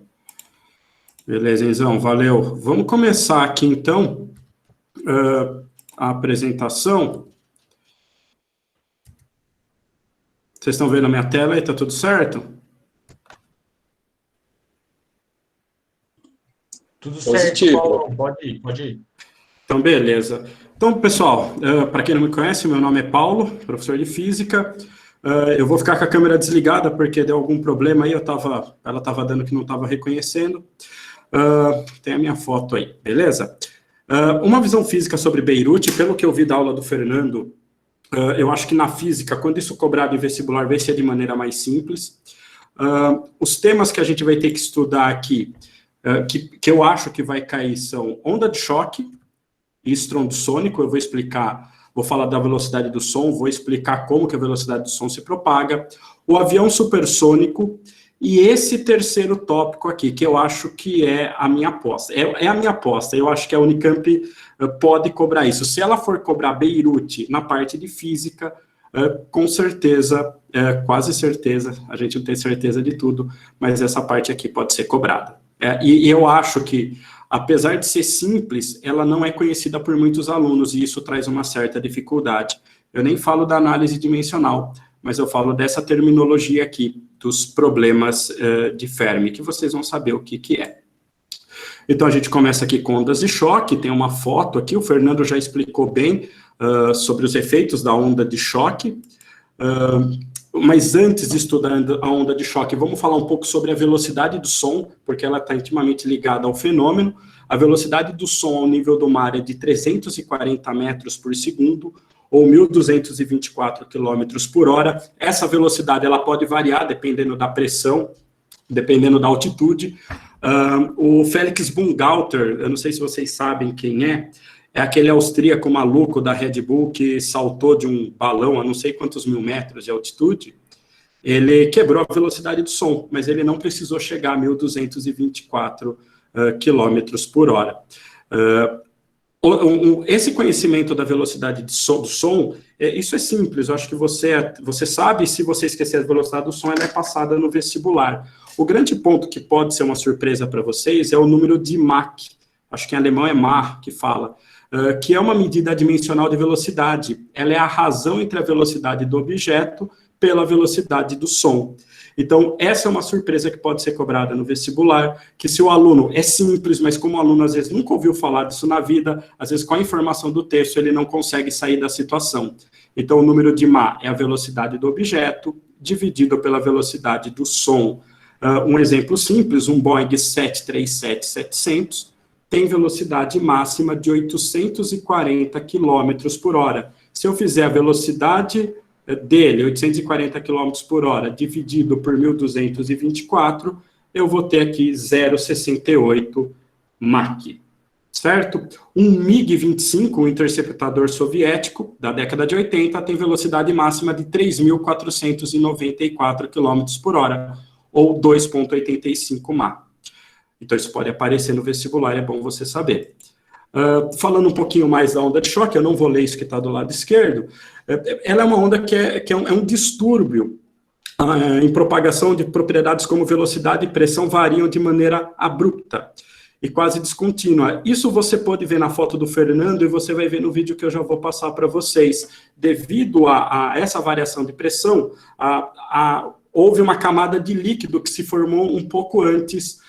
Beleza, Enzão, valeu. Vamos começar aqui, então, a apresentação. Vocês estão vendo a minha tela aí? Tá tudo certo? Tudo Positivo. certo, Paulo. Pode ir. Então, beleza. Então, pessoal, para quem não me conhece, meu nome é Paulo, professor de Física. Eu vou ficar com a câmera desligada porque deu algum problema aí, ela estava dando que não estava reconhecendo. Tem a minha foto aí, beleza? Uma visão física sobre Beirute, pelo que eu vi da aula do Fernando, eu acho que na física, quando isso cobrado em vestibular, vai ser de maneira mais simples. Os temas que a gente vai ter que estudar aqui, que eu acho que vai cair, são onda de choque e estrondo sônico. Eu vou explicar, vou falar da velocidade do som, vou explicar como que a velocidade do som se propaga, o avião supersônico e esse terceiro tópico aqui, que eu acho que é a minha aposta. É a minha aposta, eu acho que a Unicamp pode cobrar isso. Se ela for cobrar Beirute na parte de física, com certeza, quase certeza, a gente não tem certeza de tudo, mas essa parte aqui pode ser cobrada. E eu acho que, apesar de ser simples, ela não é conhecida por muitos alunos, e isso traz uma certa dificuldade. Eu nem falo da análise dimensional, mas eu falo dessa terminologia aqui, dos problemas de Fermi, que vocês vão saber o que é. Então, a gente começa aqui com ondas de choque, tem uma foto aqui, o Fernando já explicou bem sobre os efeitos da onda de choque, mas antes de estudar a onda de choque, vamos falar um pouco sobre a velocidade do som, porque ela está intimamente ligada ao fenômeno. A velocidade do som ao nível do mar é de 340 metros por segundo, ou 1.224 quilômetros por hora. Essa velocidade ela pode variar dependendo da pressão, dependendo da altitude. O Felix Bungalter, eu não sei se vocês sabem quem é aquele austríaco maluco da Red Bull que saltou de um balão a não sei quantos mil metros de altitude. Ele quebrou a velocidade do som, mas ele não precisou chegar a 1.224 quilômetros por hora. Esse conhecimento da velocidade do som, isso é simples, eu acho que você sabe, se você esquecer a velocidade do som, ela é passada no vestibular. O grande ponto que pode ser uma surpresa para vocês é o número de Mach, acho que em alemão é Mach que fala, que é uma medida dimensional de velocidade. Ela é a razão entre a velocidade do objeto pela velocidade do som. Então, essa é uma surpresa que pode ser cobrada no vestibular, que se o aluno, é simples, mas como o aluno às vezes nunca ouviu falar disso na vida, às vezes com a informação do texto ele não consegue sair da situação. Então, o número de Mach é a velocidade do objeto, dividido pela velocidade do som. Um exemplo simples, um Boeing 737-700 tem velocidade máxima de 840 km por hora. Se eu fizer a velocidade dele, 840 km por hora, dividido por 1.224, eu vou ter aqui 0,68 Mach, certo? Um MiG-25, um interceptador soviético, da década de 80, tem velocidade máxima de 3.494 km por hora, ou 2,85 Mach. Então, isso pode aparecer no vestibular, é bom você saber. Falando um pouquinho mais da onda de choque, eu não vou ler isso que está do lado esquerdo, ela é uma onda que é um distúrbio em propagação de propriedades como velocidade e pressão variam de maneira abrupta e quase descontínua. Isso você pode ver na foto do Fernando e você vai ver no vídeo que eu já vou passar para vocês. Devido a essa variação de pressão, houve uma camada de líquido que se formou um pouco antes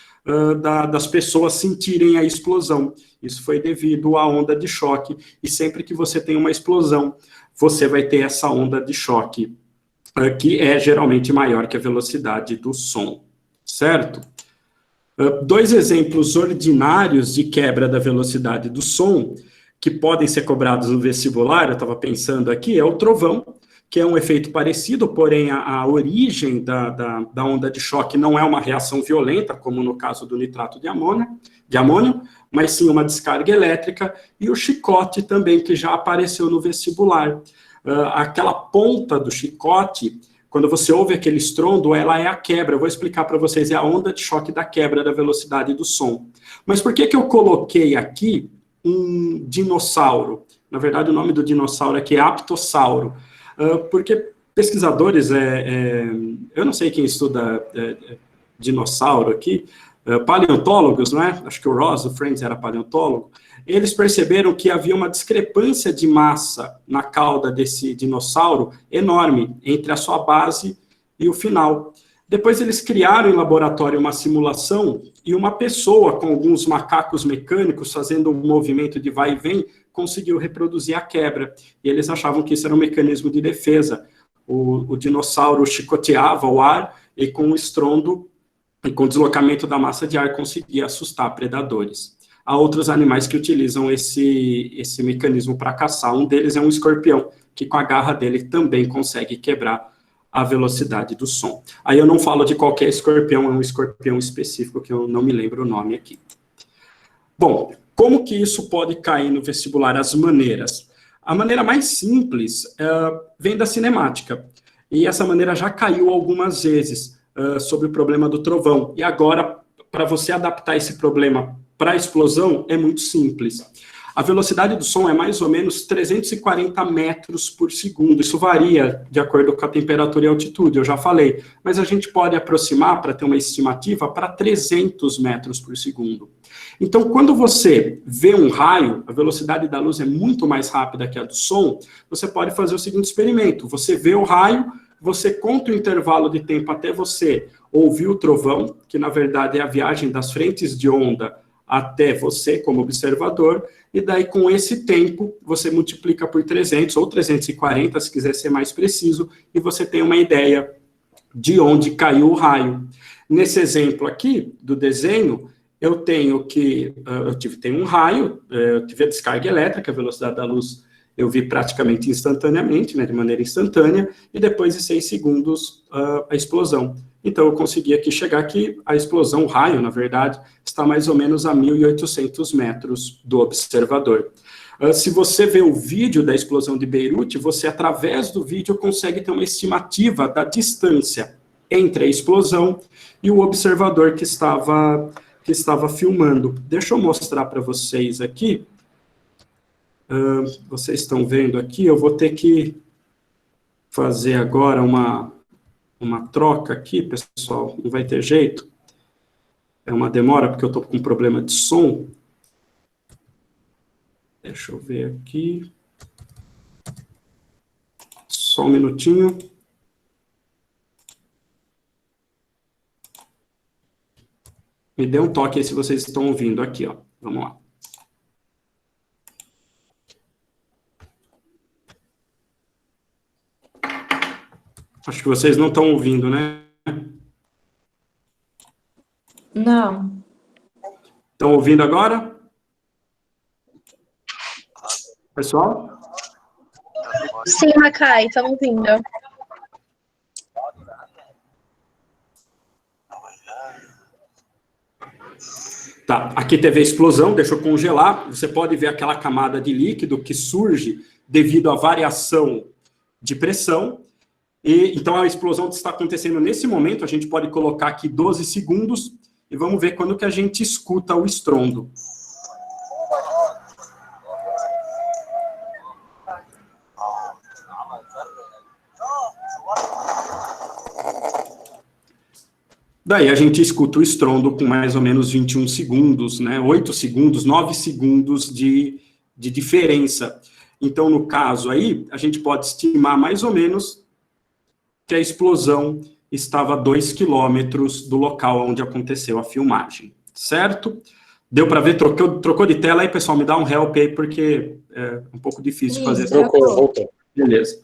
das pessoas sentirem a explosão. Isso foi devido à onda de choque, e sempre que você tem uma explosão, você vai ter essa onda de choque, que é geralmente maior que a velocidade do som, certo? Dois exemplos ordinários de quebra da velocidade do som, que podem ser cobrados no vestibular, eu estava pensando aqui, é o trovão, que é um efeito parecido, porém a origem da onda de choque não é uma reação violenta, como no caso do nitrato de amônio, mas sim uma descarga elétrica, e o chicote também, que já apareceu no vestibular. Aquela ponta do chicote, quando você ouve aquele estrondo, ela é a quebra. Eu vou explicar para vocês, é a onda de choque da quebra da velocidade do som. Mas por que eu coloquei aqui um dinossauro? Na verdade, o nome do dinossauro aqui é aptossauro. Porque pesquisadores, eu não sei quem estuda dinossauro aqui, paleontólogos, não é? Acho que o Ross, do Friends, era paleontólogo. Eles perceberam que havia uma discrepância de massa na cauda desse dinossauro enorme entre a sua base e o final. Depois eles criaram em laboratório uma simulação e uma pessoa com alguns macacos mecânicos fazendo um movimento de vai e vem conseguiu reproduzir a quebra. E eles achavam que isso era um mecanismo de defesa. O dinossauro chicoteava o ar e com o estrondo e com o deslocamento da massa de ar conseguia assustar predadores. Há outros animais que utilizam esse mecanismo para caçar. Um deles é um escorpião, que com a garra dele também consegue quebrar a velocidade do som. Aí eu não falo de qualquer escorpião, é um escorpião específico que eu não me lembro o nome aqui. Bom, como que isso pode cair no vestibular? As maneiras. A maneira mais simples vem da cinemática. E essa maneira já caiu algumas vezes sobre o problema do trovão. E agora, para você adaptar esse problema para a explosão, é muito simples. A velocidade do som é mais ou menos 340 metros por segundo. Isso varia de acordo com a temperatura e altitude, eu já falei. Mas a gente pode aproximar, para ter uma estimativa, para 300 metros por segundo. Então, quando você vê um raio, a velocidade da luz é muito mais rápida que a do som, você pode fazer o seguinte experimento. Você vê o raio, você conta o intervalo de tempo até você ouvir o trovão, que na verdade é a viagem das frentes de onda até você como observador, e daí com esse tempo você multiplica por 300 ou 340, se quiser ser mais preciso, e você tem uma ideia de onde caiu o raio. Nesse exemplo aqui do desenho, eu tenho tenho um raio, eu tive a descarga elétrica, a velocidade da luz eu vi praticamente instantaneamente, né, de maneira instantânea, e depois de 6 segundos a explosão. Então, eu consegui aqui chegar que a explosão, o raio, na verdade, está mais ou menos a 1.800 metros do observador. Se você vê o vídeo da explosão de Beirute, você, através do vídeo, consegue ter uma estimativa da distância entre a explosão e o observador que estava filmando. Deixa eu mostrar para vocês aqui. Vocês estão vendo aqui, eu vou ter que fazer agora uma troca aqui, pessoal, não vai ter jeito. É uma demora, porque eu estou com problema de som. Deixa eu ver aqui. Só um minutinho. Me dê um toque aí se vocês estão ouvindo aqui, ó. Vamos lá. Acho que vocês não estão ouvindo, né? Não. Estão ouvindo agora? Pessoal? Sim, Macai, estamos ouvindo. Tá, aqui teve a explosão, deixa eu congelar. Você pode ver aquela camada de líquido que surge devido à variação de pressão. E, então, a explosão está acontecendo nesse momento, a gente pode colocar aqui 12 segundos e vamos ver quando que a gente escuta o estrondo. Daí a gente escuta o estrondo com mais ou menos 21 segundos, né? 8 segundos, 9 segundos de diferença. Então, no caso aí, a gente pode estimar mais ou menos que a explosão estava a 2 quilômetros do local onde aconteceu a filmagem, certo? Deu para ver? Trocou de tela aí, pessoal? Me dá um help aí, porque é um pouco difícil fazer. Trocou, voltou. Beleza.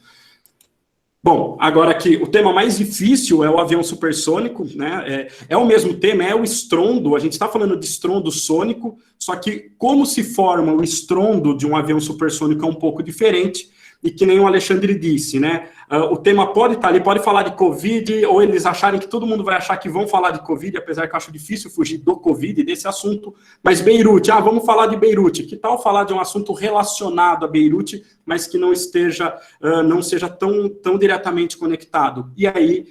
Bom, agora aqui, o tema mais difícil é o avião supersônico, né? É o mesmo tema, é o estrondo. A gente está falando de estrondo sônico, só que como se forma o estrondo de um avião supersônico é um pouco diferente. e que nem o Alexandre disse, né? O tema pode estar ali, pode falar de Covid, ou eles acharem que todo mundo vai achar que vão falar de Covid, apesar que eu acho difícil fugir do Covid, desse assunto. Mas Beirute, vamos falar de Beirute. Que tal falar de um assunto relacionado a Beirute, mas que não esteja, não seja tão diretamente conectado? E aí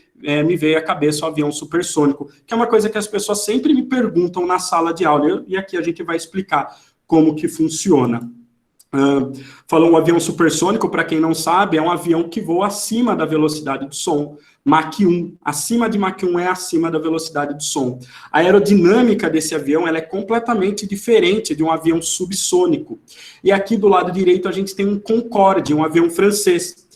me veio à cabeça o avião supersônico, que é uma coisa que as pessoas sempre me perguntam na sala de aula, e aqui a gente vai explicar como que funciona. Falou um avião supersônico, para quem não sabe, é um avião que voa acima da velocidade do som, Mach 1. Acima de Mach 1 é acima da velocidade do som. A aerodinâmica desse avião ela é completamente diferente de um avião subsônico. E aqui do lado direito a gente tem um Concorde, um avião francês,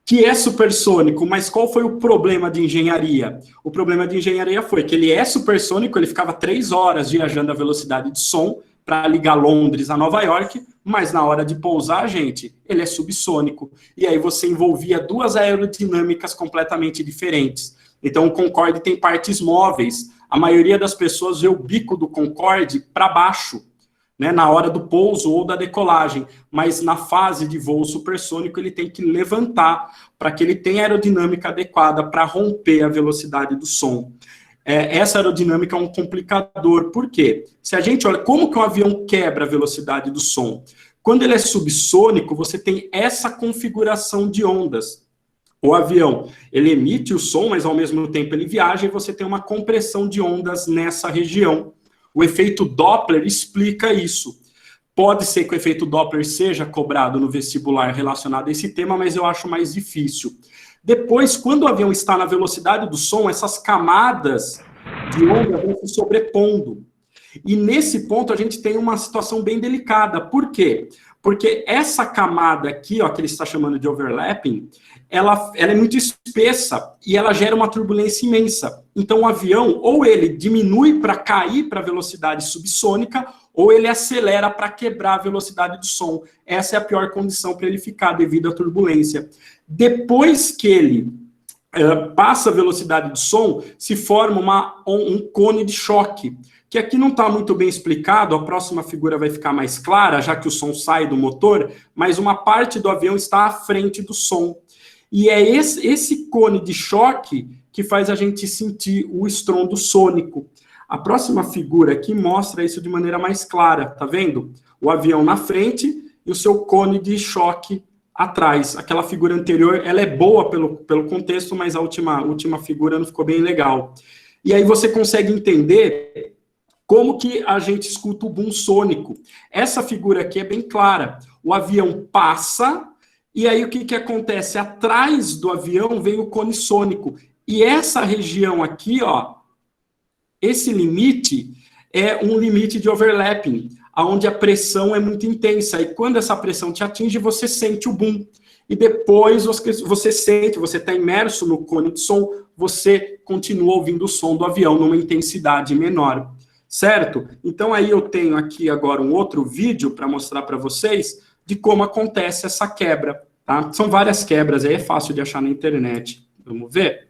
que é supersônico, mas qual foi o problema de engenharia? O problema de engenharia foi que ele é supersônico, ele ficava 3 horas viajando à velocidade de som, para ligar Londres a Nova York, mas na hora de pousar, gente, ele é subsônico. E aí você envolvia 2 aerodinâmicas completamente diferentes. Então o Concorde tem partes móveis. A maioria das pessoas vê o bico do Concorde para baixo, né, na hora do pouso ou da decolagem. Mas na fase de voo supersônico, ele tem que levantar para que ele tenha aerodinâmica adequada para romper a velocidade do som. Essa aerodinâmica é um complicador. Por quê? Se a gente olha como que um avião quebra a velocidade do som, quando ele é subsônico, você tem essa configuração de ondas. O avião, ele emite o som, mas ao mesmo tempo ele viaja e você tem uma compressão de ondas nessa região. O efeito Doppler explica isso. Pode ser que o efeito Doppler seja cobrado no vestibular relacionado a esse tema, mas eu acho mais difícil. Depois, quando o avião está na velocidade do som, essas camadas de onda vão se sobrepondo. E nesse ponto a gente tem uma situação bem delicada. Por quê? Porque essa camada aqui, ó, que ele está chamando de overlapping, ela é muito espessa e ela gera uma turbulência imensa. Então o avião, ou ele diminui para cair para a velocidade subsônica, ou ele acelera para quebrar a velocidade do som. Essa é a pior condição para ele ficar, devido à turbulência. Depois que ele passa a velocidade do som, se forma um cone de choque, que aqui não está muito bem explicado, a próxima figura vai ficar mais clara, já que o som sai do motor, mas uma parte do avião está à frente do som. E é esse cone de choque que faz a gente sentir o estrondo sônico. A próxima figura aqui mostra isso de maneira mais clara, tá vendo? O avião na frente e o seu cone de choque atrás. Aquela figura anterior, ela é boa pelo contexto, mas a última figura não ficou bem legal. E aí você consegue entender como que a gente escuta o boom sônico. Essa figura aqui é bem clara. O avião passa, e aí o que acontece? Atrás do avião vem o cone sônico. E essa região aqui, ó, esse limite é um limite de overlapping, onde a pressão é muito intensa. E quando essa pressão te atinge, você sente o boom. E depois você sente, você está imerso no cone de som, você continua ouvindo o som do avião numa intensidade menor. Certo? Então aí eu tenho aqui agora um outro vídeo para mostrar para vocês de como acontece essa quebra. Tá? São várias quebras, aí é fácil de achar na internet. Vamos ver?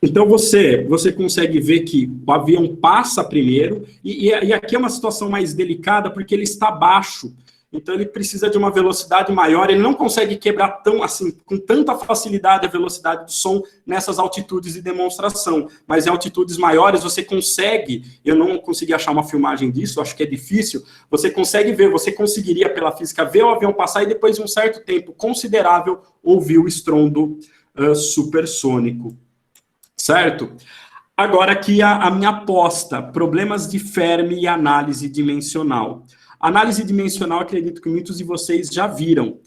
Então, você consegue ver que o avião passa primeiro, e aqui é uma situação mais delicada, porque ele está baixo, então ele precisa de uma velocidade maior, ele não consegue quebrar com tanta facilidade a velocidade do som nessas altitudes de demonstração, mas em altitudes maiores você consegue, eu não consegui achar uma filmagem disso, acho que é difícil, você consegue ver, você conseguiria pela física ver o avião passar e depois de um certo tempo considerável ouvir o estrondo supersônico. Certo? Agora aqui a minha aposta, problemas de Fermi e análise dimensional. Análise dimensional, acredito que muitos de vocês já viram.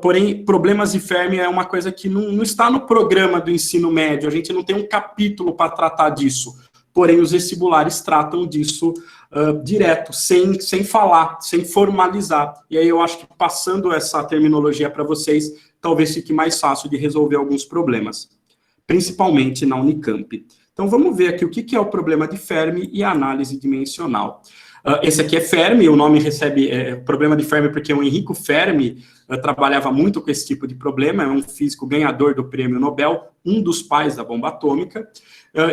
Porém, problemas de Fermi é uma coisa que não está no programa do ensino médio, a gente não tem um capítulo para tratar disso. Porém, os vestibulares tratam disso direto, sem falar, sem formalizar. E aí eu acho que passando essa terminologia para vocês, talvez fique mais fácil de resolver alguns problemas. Principalmente na Unicamp. Então, vamos ver aqui o que é o problema de Fermi e a análise dimensional. Esse aqui é Fermi, o nome recebe problema de Fermi porque o Enrico Fermi trabalhava muito com esse tipo de problema, é um físico ganhador do prêmio Nobel, um dos pais da bomba atômica.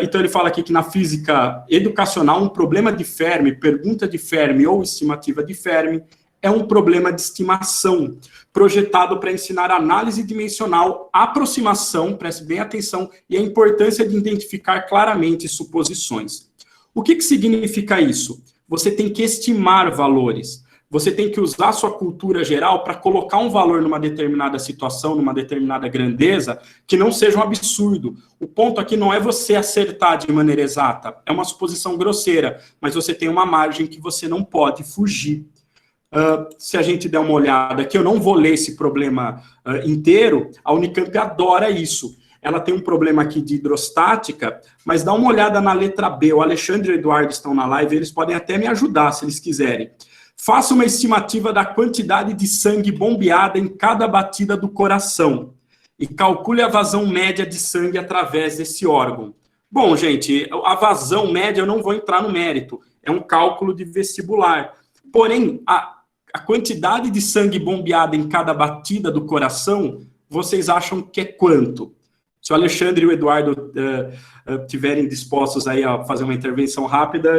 Então, ele fala aqui que na física educacional, um problema de Fermi, pergunta de Fermi ou estimativa de Fermi, é um problema de estimação, projetado para ensinar análise dimensional, aproximação, preste bem atenção, e a importância de identificar claramente suposições. O que significa isso? Você tem que estimar valores. Você tem que usar a sua cultura geral para colocar um valor numa determinada situação, numa determinada grandeza, que não seja um absurdo. O ponto aqui não é você acertar de maneira exata, é uma suposição grosseira, mas você tem uma margem que você não pode fugir. Se a gente der uma olhada aqui, eu não vou ler esse problema inteiro, a Unicamp adora isso. Ela tem um problema aqui de hidrostática, mas dá uma olhada na letra B. O Alexandre e o Eduardo estão na live, eles podem até me ajudar, se eles quiserem. Faça uma estimativa da quantidade de sangue bombeada em cada batida do coração e calcule a vazão média de sangue através desse órgão. Bom, gente, a vazão média eu não vou entrar no mérito, é um cálculo de vestibular. Porém, a quantidade de sangue bombeada em cada batida do coração, vocês acham que é quanto? Se o Alexandre e o Eduardo tiverem dispostos aí a fazer uma intervenção rápida,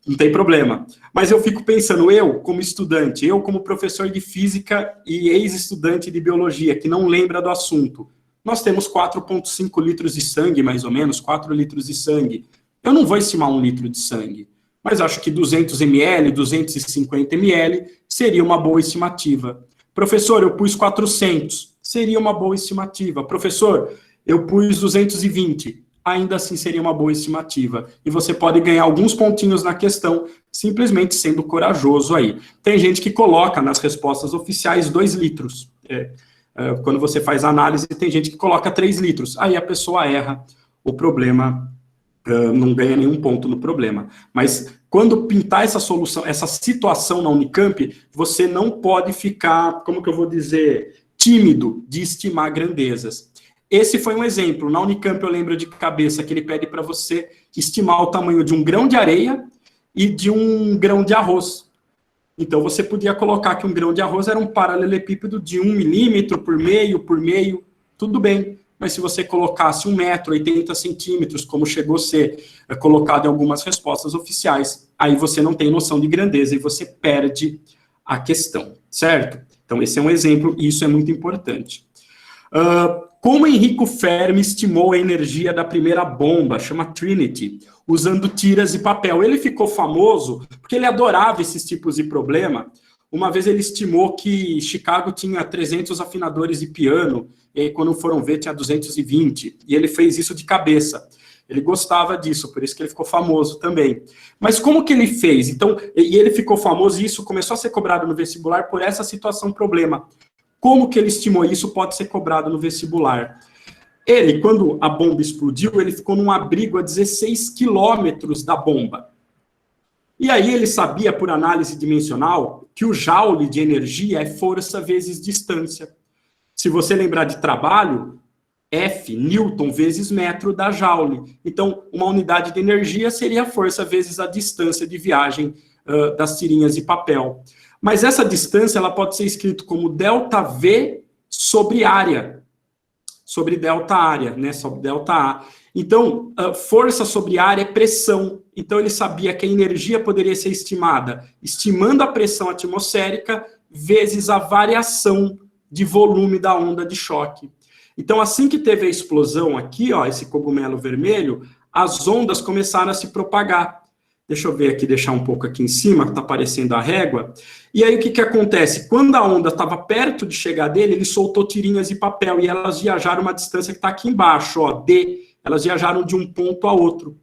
não tem problema. Mas eu fico pensando, eu como estudante, eu como professor de física e ex-estudante de biologia, que não lembra do assunto, nós temos 4,5 litros de sangue, mais ou menos, 4 litros de sangue. Eu não vou estimar 1 litro de sangue, mas acho que 200 ml, 250 ml seria uma boa estimativa. Professor, eu pus 400, seria uma boa estimativa. Professor, eu pus 220, ainda assim seria uma boa estimativa. E você pode ganhar alguns pontinhos na questão, simplesmente sendo corajoso aí. Tem gente que coloca nas respostas oficiais 2 litros. Quando você faz análise, tem gente que coloca 3 litros. Aí a pessoa erra, o problema não ganha nenhum ponto no problema. Mas quando pintar essa solução, essa situação na Unicamp, você não pode ficar, como que eu vou dizer, tímido de estimar grandezas. Esse foi um exemplo. Na Unicamp eu lembro de cabeça que ele pede para você estimar o tamanho de um grão de areia e de um grão de arroz. Então você podia colocar que um grão de arroz era um paralelepípedo de 1 milímetro por meio, tudo bem. Mas se você colocasse 1 metro, 80 centímetros, como chegou a ser colocado em algumas respostas oficiais, aí você não tem noção de grandeza e você perde a questão, certo? Então esse é um exemplo e isso é muito importante. Como Enrico Fermi estimou a energia da primeira bomba, chama Trinity, usando tiras e papel. Ele ficou famoso porque ele adorava esses tipos de problema. Uma vez ele estimou que Chicago tinha 300 afinadores de piano, e aí quando foram ver tinha 220, e ele fez isso de cabeça. Ele gostava disso, por isso que ele ficou famoso também. Mas como que ele fez? Então, e ele ficou famoso e isso começou a ser cobrado no vestibular por essa situação problema. Como que ele estimou isso pode ser cobrado no vestibular? Ele, quando a bomba explodiu, ele ficou num abrigo a 16 quilômetros da bomba. E aí ele sabia, por análise dimensional, que o joule de energia é força vezes distância. Se você lembrar de trabalho, F, Newton, vezes metro dá joule. Então, uma unidade de energia seria a força vezes a distância de viagem das tirinhas de papel. Mas essa distância ela pode ser escrita como ΔV sobre área, sobre delta área, né, sobre delta A. Então, força sobre área é pressão. Então, ele sabia que a energia poderia ser estimada estimando a pressão atmosférica vezes a variação de volume da onda de choque. Então, assim que teve a explosão aqui, ó, esse cogumelo vermelho, as ondas começaram a se propagar. Deixa eu ver aqui, deixar um pouco aqui em cima, que está aparecendo a régua. E aí, o que acontece? Quando a onda estava perto de chegar dele, ele soltou tirinhas de papel e elas viajaram uma distância que está aqui embaixo, ó, D. Elas viajaram de um ponto a outro.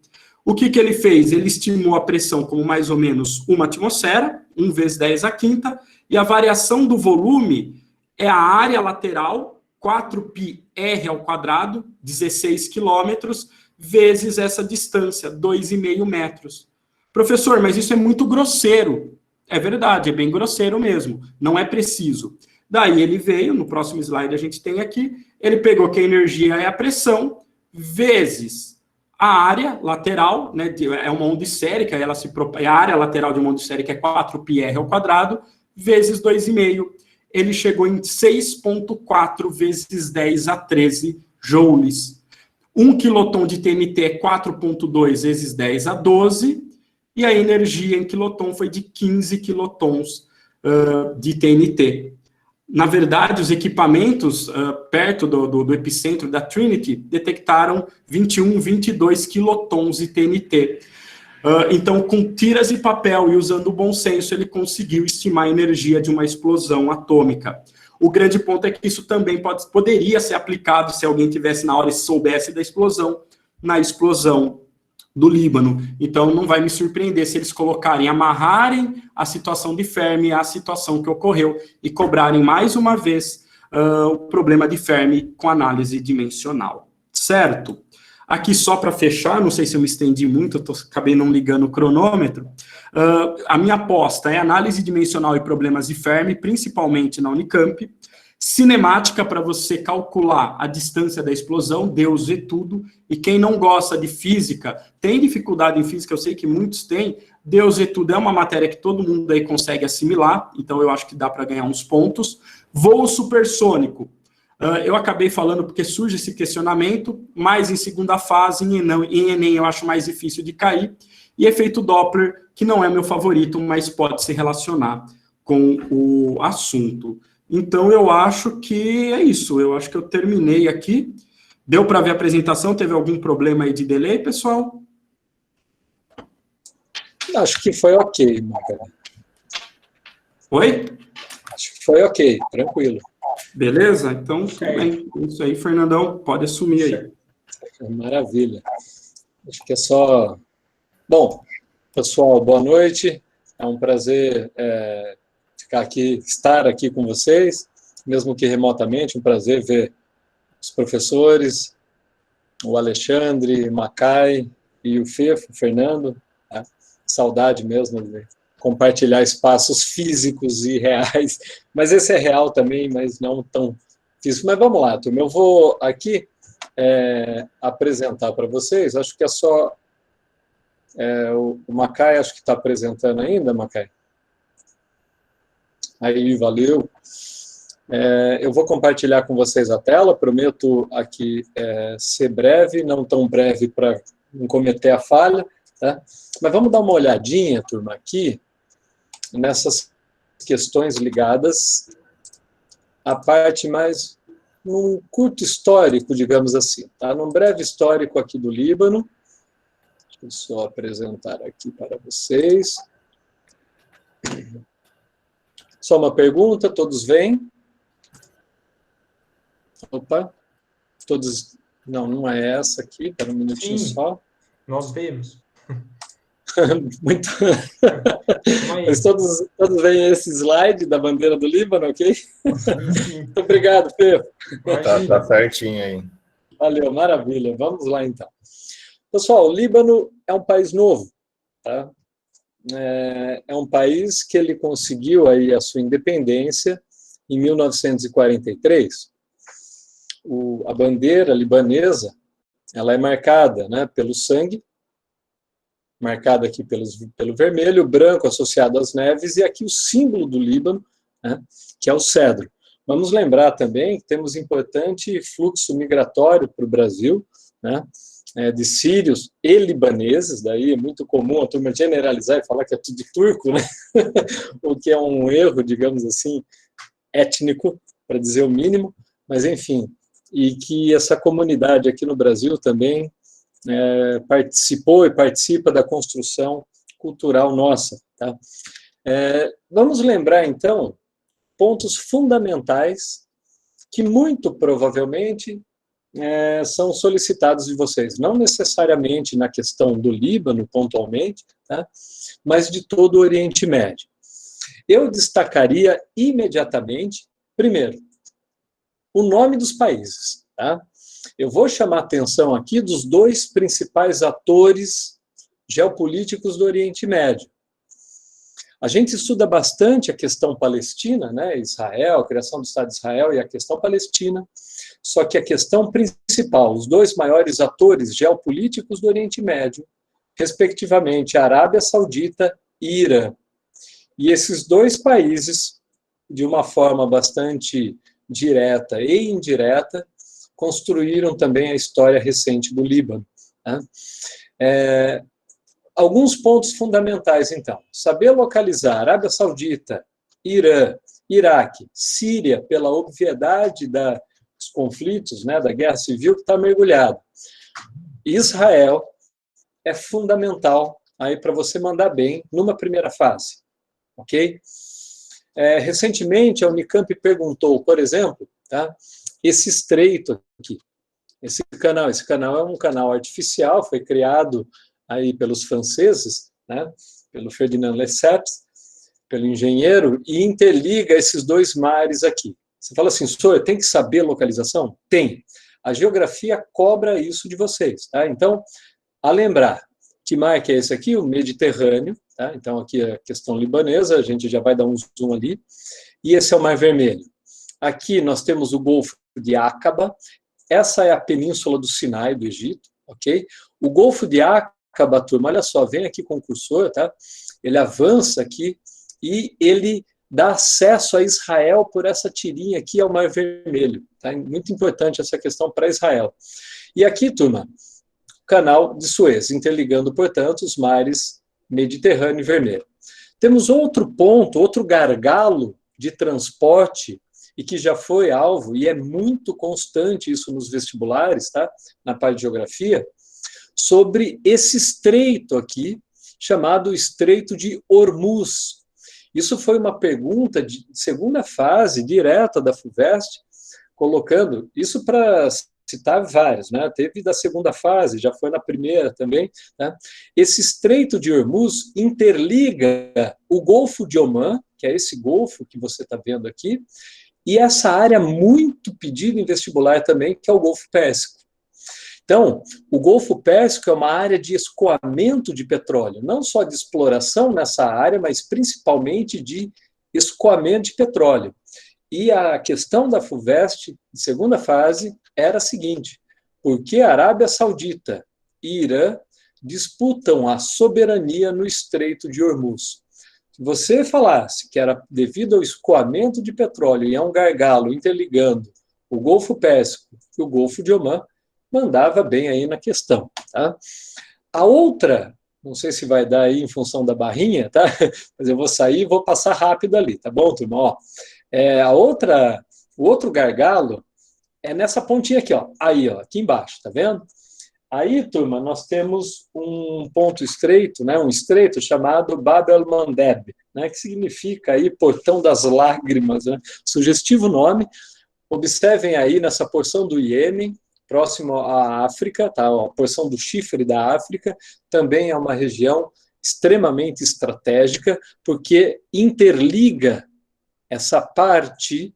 O que ele fez? Ele estimou a pressão como mais ou menos 1 atmosfera, 1 vezes 10 à quinta, e a variação do volume é a área lateral, 4πr ao quadrado, 16 quilômetros, vezes essa distância, 2,5 metros. Professor, mas isso é muito grosseiro. É verdade, é bem grosseiro mesmo. Não é preciso. Daí ele veio, no próximo slide a gente tem aqui, ele pegou que a energia é a pressão, vezes A área lateral, né, é uma onda esférica, a área lateral de uma onda esférica é 4πr ao quadrado, vezes 2,5. Ele chegou em 6,4 vezes 10 a 13 joules. 1 quiloton de TNT é 4,2 vezes 10 a 12, e a energia em quiloton foi de 15 quilotons de TNT. Na verdade, os equipamentos perto do epicentro da Trinity detectaram 21, 22 quilotons de TNT. Então, com tiras de papel e usando o bom senso, ele conseguiu estimar a energia de uma explosão atômica. O grande ponto é que isso também poderia ser aplicado se alguém tivesse na hora e soubesse da explosão, na explosão do Líbano. Então, não vai me surpreender se eles amarrarem a situação de Fermi à situação que ocorreu e cobrarem mais uma vez o problema de Fermi com análise dimensional. Certo? Aqui, só para fechar, não sei se eu me estendi muito, acabei não ligando o cronômetro, a minha aposta é análise dimensional e problemas de Fermi, principalmente na Unicamp, cinemática para você calcular a distância da explosão, Deus vê tudo, e quem não gosta de física, tem dificuldade em física, eu sei que muitos têm, Deus vê tudo é uma matéria que todo mundo aí consegue assimilar, então eu acho que dá para ganhar uns pontos. Voo supersônico, eu acabei falando porque surge esse questionamento, mas em segunda fase, em Enem eu acho mais difícil de cair, e efeito Doppler, que não é meu favorito, mas pode se relacionar com o assunto. Então, eu acho que é isso. Eu acho que eu terminei aqui. Deu para ver a apresentação? Teve algum problema aí de delay, pessoal? Acho que foi ok, Margarida. Oi? Acho que foi ok, tranquilo. Beleza? Então, tudo bem. Isso aí, Fernandão, pode assumir aí. Maravilha. Acho que é só... Bom, pessoal, boa noite. É um prazer estar aqui com vocês, mesmo que remotamente. Um prazer ver os professores, o Alexandre, Macai e o Fefo, o Fernando. Tá? Saudade mesmo de compartilhar espaços físicos e reais. Mas esse é real também, mas não tão físico. Mas vamos lá, turma. Eu vou aqui apresentar para vocês. Acho que é só... o Macai, acho que está apresentando ainda, Macai. Aí, valeu. Eu vou compartilhar com vocês a tela, prometo aqui ser breve, não tão breve para não cometer a falha, tá? Mas vamos dar uma olhadinha, turma, aqui, nessas questões ligadas à parte mais, num curto histórico, digamos assim, tá? Num breve histórico aqui do Líbano. Deixa eu só apresentar aqui para vocês. Só uma pergunta, todos veem? Opa, todos... Não, não é essa aqui, para um minutinho. Sim, só. Nós vemos. Muito... Mas todos veem esse slide da bandeira do Líbano, ok? Muito obrigado, Fê. Tá certinho aí. Valeu, maravilha. Vamos lá, então. Pessoal, o Líbano é um país novo, tá? É um país que ele conseguiu aí a sua independência em 1943. A bandeira libanesa, ela é marcada, né, pelo sangue, marcada aqui pelo vermelho, o branco associado às neves, e aqui o símbolo do Líbano, né, que é o cedro. Vamos lembrar também que temos importante fluxo migratório para o Brasil, né, de sírios e libaneses, daí é muito comum a turma generalizar e falar que é tudo turco, né? O que é um erro, digamos assim, étnico, para dizer o mínimo, mas enfim, e que essa comunidade aqui no Brasil também participou e participa da construção cultural nossa. Tá? Vamos lembrar, então, pontos fundamentais que muito provavelmente são solicitados de vocês, não necessariamente na questão do Líbano, pontualmente, tá? Mas de todo o Oriente Médio. Eu destacaria imediatamente, primeiro, o nome dos países. Tá? Eu vou chamar a atenção aqui dos dois principais atores geopolíticos do Oriente Médio. A gente estuda bastante a questão palestina, né? Israel, a criação do Estado de Israel e a questão palestina, só que a questão principal, os dois maiores atores geopolíticos do Oriente Médio, respectivamente, a Arábia Saudita e Irã. E esses dois países, de uma forma bastante direta e indireta, construíram também a história recente do Líbano. Né? Alguns pontos fundamentais, então. Saber localizar Arábia Saudita, Irã, Iraque, Síria, pela obviedade dos conflitos, né, da guerra civil que está mergulhado. Israel é fundamental aí para você mandar bem numa primeira fase. Ok? Recentemente, a Unicamp perguntou, por exemplo, tá, esse estreito aqui, esse canal é um canal artificial, foi criado aí pelos franceses, né, pelo Ferdinand Lesseps, pelo engenheiro, e interliga esses dois mares aqui. Você fala assim, senhor, tem que saber localização? Tem. A geografia cobra isso de vocês. Tá? Então, a lembrar, que mar que é esse aqui? O Mediterrâneo. Tá? Então, aqui é a questão libanesa, a gente já vai dar um zoom ali. E esse é o Mar Vermelho. Aqui nós temos o Golfo de Aqaba. Essa é a península do Sinai, do Egito. Ok? O Golfo de Aqaba, turma, olha só, vem aqui com o cursor, tá? Ele avança aqui e ele dá acesso a Israel por essa tirinha aqui ao Mar Vermelho. Tá? Muito importante essa questão para Israel. E aqui, turma, Canal de Suez, interligando, portanto, os mares Mediterrâneo e Vermelho. Temos outro ponto, outro gargalo de transporte, e que já foi alvo, e é muito constante isso nos vestibulares, tá? Na parte de geografia, sobre esse estreito aqui, chamado Estreito de Hormuz. Isso foi uma pergunta de segunda fase, direta da FUVEST, colocando isso para citar vários, né? Teve da segunda fase, já foi na primeira também. Né? Esse Estreito de Hormuz interliga o Golfo de Omã, que é esse golfo que você está vendo aqui, e essa área muito pedida em vestibular também, que é o Golfo Pérsico. Então, o Golfo Pérsico é uma área de escoamento de petróleo, não só de exploração nessa área, mas principalmente de escoamento de petróleo. E a questão da FUVEST, de segunda fase, era a seguinte: por que a Arábia Saudita e Irã disputam a soberania no Estreito de Hormuz? Se você falasse que era devido ao escoamento de petróleo e é um gargalo interligando o Golfo Pérsico e o Golfo de Omã, mandava bem aí na questão. Tá? A outra, não sei se vai dar aí em função da barrinha, tá? Mas eu vou sair e vou passar rápido ali, tá bom, turma? Ó, o outro gargalo é nessa pontinha aqui, ó. Aí, ó, aqui embaixo, tá vendo? Aí, turma, nós temos um ponto estreito, né, um estreito chamado Bab el-Mandeb, né, que significa aí Portão das Lágrimas, né? Sugestivo nome. Observem aí nessa porção do Iêmen, próximo à África, tá? A porção do chifre da África, também é uma região extremamente estratégica, porque interliga essa parte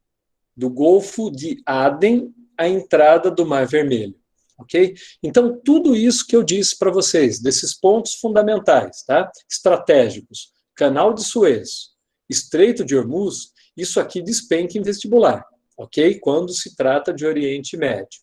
do Golfo de Aden à entrada do Mar Vermelho. Ok? Então, tudo isso que eu disse para vocês, desses pontos fundamentais, tá? Estratégicos, Canal de Suez, Estreito de Hormuz, isso aqui despenca em vestibular, ok? Quando se trata de Oriente Médio.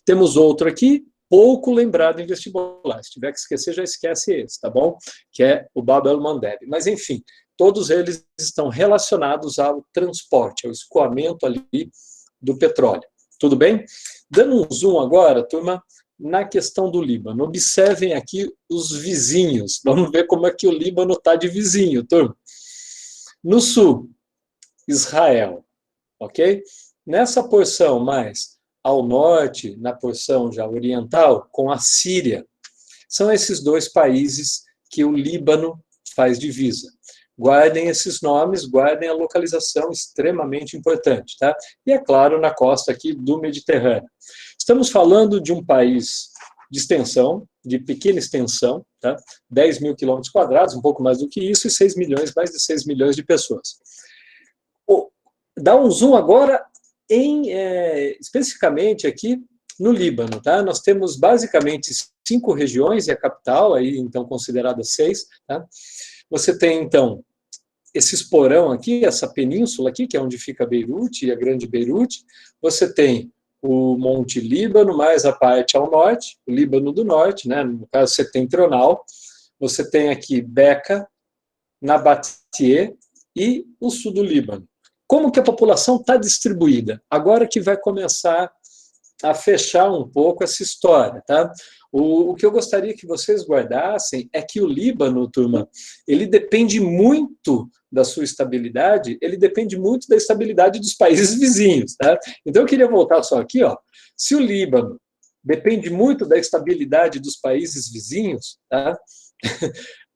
Temos outro aqui, pouco lembrado em vestibular. Se tiver que esquecer, já esquece esse, tá bom? Que é o Bab el-Mandeb. Mas, enfim, todos eles estão relacionados ao transporte, ao escoamento ali do petróleo. Tudo bem? Dando um zoom agora, turma, na questão do Líbano. Observem aqui os vizinhos. Vamos ver como é que o Líbano está de vizinho, turma. No sul, Israel, ok? Nessa porção mais ao norte, na porção já oriental, com a Síria. São esses dois países que o Líbano faz divisa. Guardem esses nomes, guardem a localização, extremamente importante, tá? E, é claro, na costa aqui do Mediterrâneo. Estamos falando de um país de extensão, de pequena extensão, tá? 10 mil quilômetros quadrados, um pouco mais do que isso, e 6 milhões, mais de 6 milhões de pessoas. Dá um zoom agora, especificamente aqui no Líbano, tá? Nós temos basicamente 5 regiões, e a capital, aí então considerada 6, tá? Você tem, então, esse esporão aqui, essa península aqui, que é onde fica Beirute, a Grande Beirute. Você tem o Monte Líbano, mais a parte ao norte, o Líbano do Norte, né, no caso setentrional. Você tem aqui Beca, Nabatie e o sul do Líbano. Como que a população está distribuída? Agora que vai começar a fechar um pouco essa história, tá? O que eu gostaria que vocês guardassem é que o Líbano, turma, ele depende muito da sua estabilidade, ele depende muito da estabilidade dos países vizinhos, tá? Então eu queria voltar só aqui, ó. Se o Líbano depende muito da estabilidade dos países vizinhos, tá?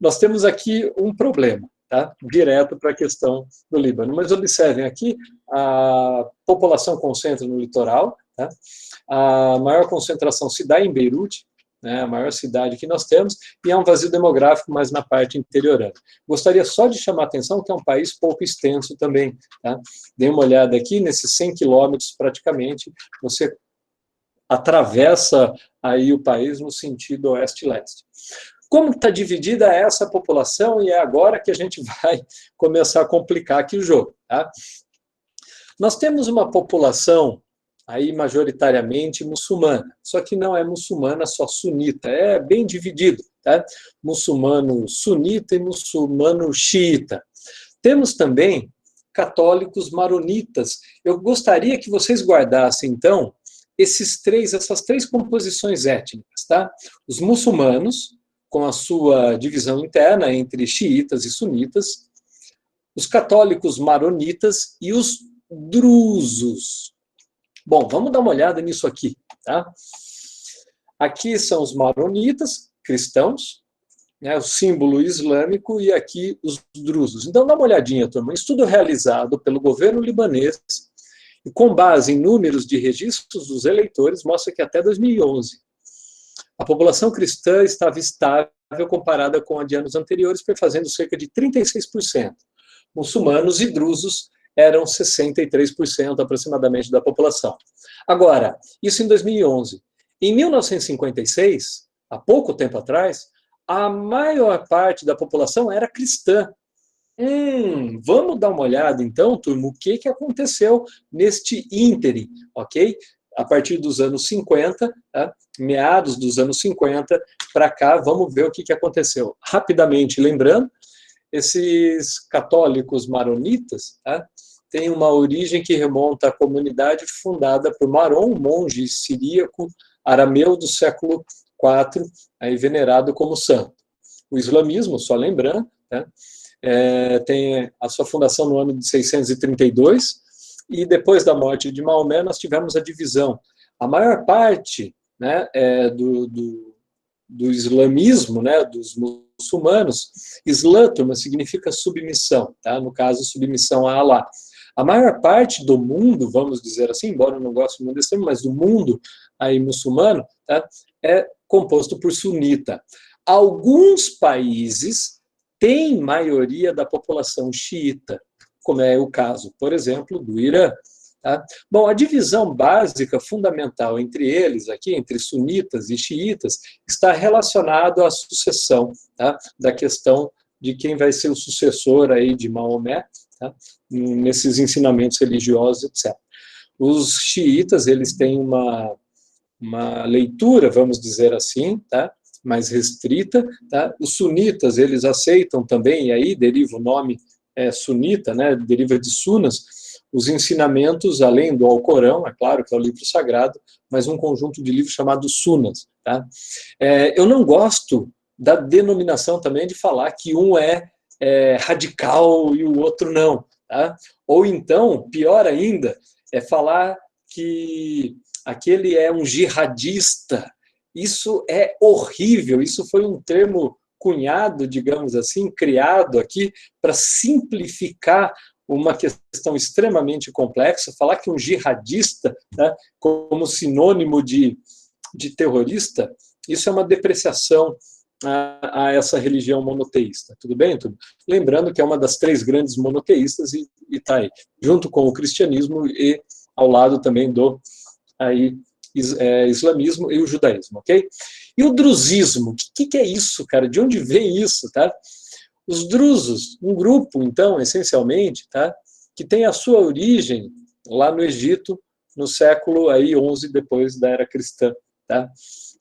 Nós temos aqui um problema, tá? Direto para a questão do Líbano. Mas observem aqui, a população concentra no litoral, tá? A maior concentração se dá em Beirute, né, a maior cidade que nós temos, e há um vazio demográfico mais na parte interiorana. Gostaria só de chamar a atenção que é um país pouco extenso também. Tá? Dê uma olhada aqui, nesses 100 quilômetros praticamente, você atravessa aí o país no sentido oeste-leste. Como está dividida essa população? E é agora que a gente vai começar a complicar aqui o jogo. Tá? Nós temos uma população aí majoritariamente muçulmana, só que não é muçulmana só sunita, é bem dividido, tá? Muçulmano sunita e muçulmano xiita. Temos também católicos maronitas. Eu gostaria que vocês guardassem, então, essas três composições étnicas, tá? Os muçulmanos, com a sua divisão interna entre xiitas e sunitas, os católicos maronitas e os drusos. Bom, vamos dar uma olhada nisso aqui, tá? Aqui são os maronitas, cristãos, né, o símbolo islâmico, e aqui os drusos. Então, dá uma olhadinha, turma. Um estudo realizado pelo governo libanês, e com base em números de registros dos eleitores, mostra que até 2011, a população cristã estava estável comparada com a de anos anteriores, perfazendo cerca de 36%. Muçulmanos e drusos eram 63% aproximadamente da população. Agora, isso em 2011. Em 1956, há pouco tempo atrás, a maior parte da população era cristã. Vamos dar uma olhada, então, turma, o que aconteceu neste ínterim, ok? A partir dos anos 50, tá? Meados dos anos 50, para cá, vamos ver o que aconteceu. Rapidamente, lembrando, esses católicos maronitas, tá? Têm uma origem que remonta à comunidade fundada por Maron, um monge siríaco arameu do século IV, aí venerado como santo. O islamismo, só lembrando, tá? Tem a sua fundação no ano de 632, e depois da morte de Maomé nós tivemos a divisão. A maior parte, né, do islamismo, né, dos muçulmanos, Islã, turma, significa submissão, tá? No caso, submissão a Alá. A maior parte do mundo, vamos dizer assim, embora eu não goste muito desse termo, mas do mundo aí muçulmano, tá, é composto por sunita. Alguns países têm maioria da população xiita, como é o caso, por exemplo, do Irã. Tá? Bom, a divisão básica, fundamental entre eles, aqui, entre sunitas e xiitas, está relacionado à sucessão, tá? Da questão de quem vai ser o sucessor aí de Maomé, tá? Nesses ensinamentos religiosos, etc. Os xiitas, eles têm uma leitura, vamos dizer assim, tá? Mais restrita, tá? Os sunitas, eles aceitam também, e aí deriva o nome sunita, né? Deriva de sunas, os ensinamentos, além do Alcorão, é claro que é o livro sagrado, mas um conjunto de livros chamados sunas. Tá? Eu não gosto da denominação também de falar que um é radical e o outro não. Tá? Ou então, pior ainda, é falar que aquele é um jihadista. Isso é horrível, isso foi um termo cunhado, digamos assim, criado aqui para simplificar uma questão extremamente complexa. Falar que um jihadista, né, como sinônimo de terrorista, isso é uma depreciação a essa religião monoteísta. Tudo bem? Tudo. Lembrando que é uma das três grandes monoteístas e está aí, junto com o cristianismo e ao lado também do islamismo e o judaísmo, ok? E o druzismo, o que é isso, cara? De onde vem isso, tá? Os drusos, um grupo, então, essencialmente, tá? Que tem a sua origem lá no Egito, no século aí 11 depois da era cristã. Tá?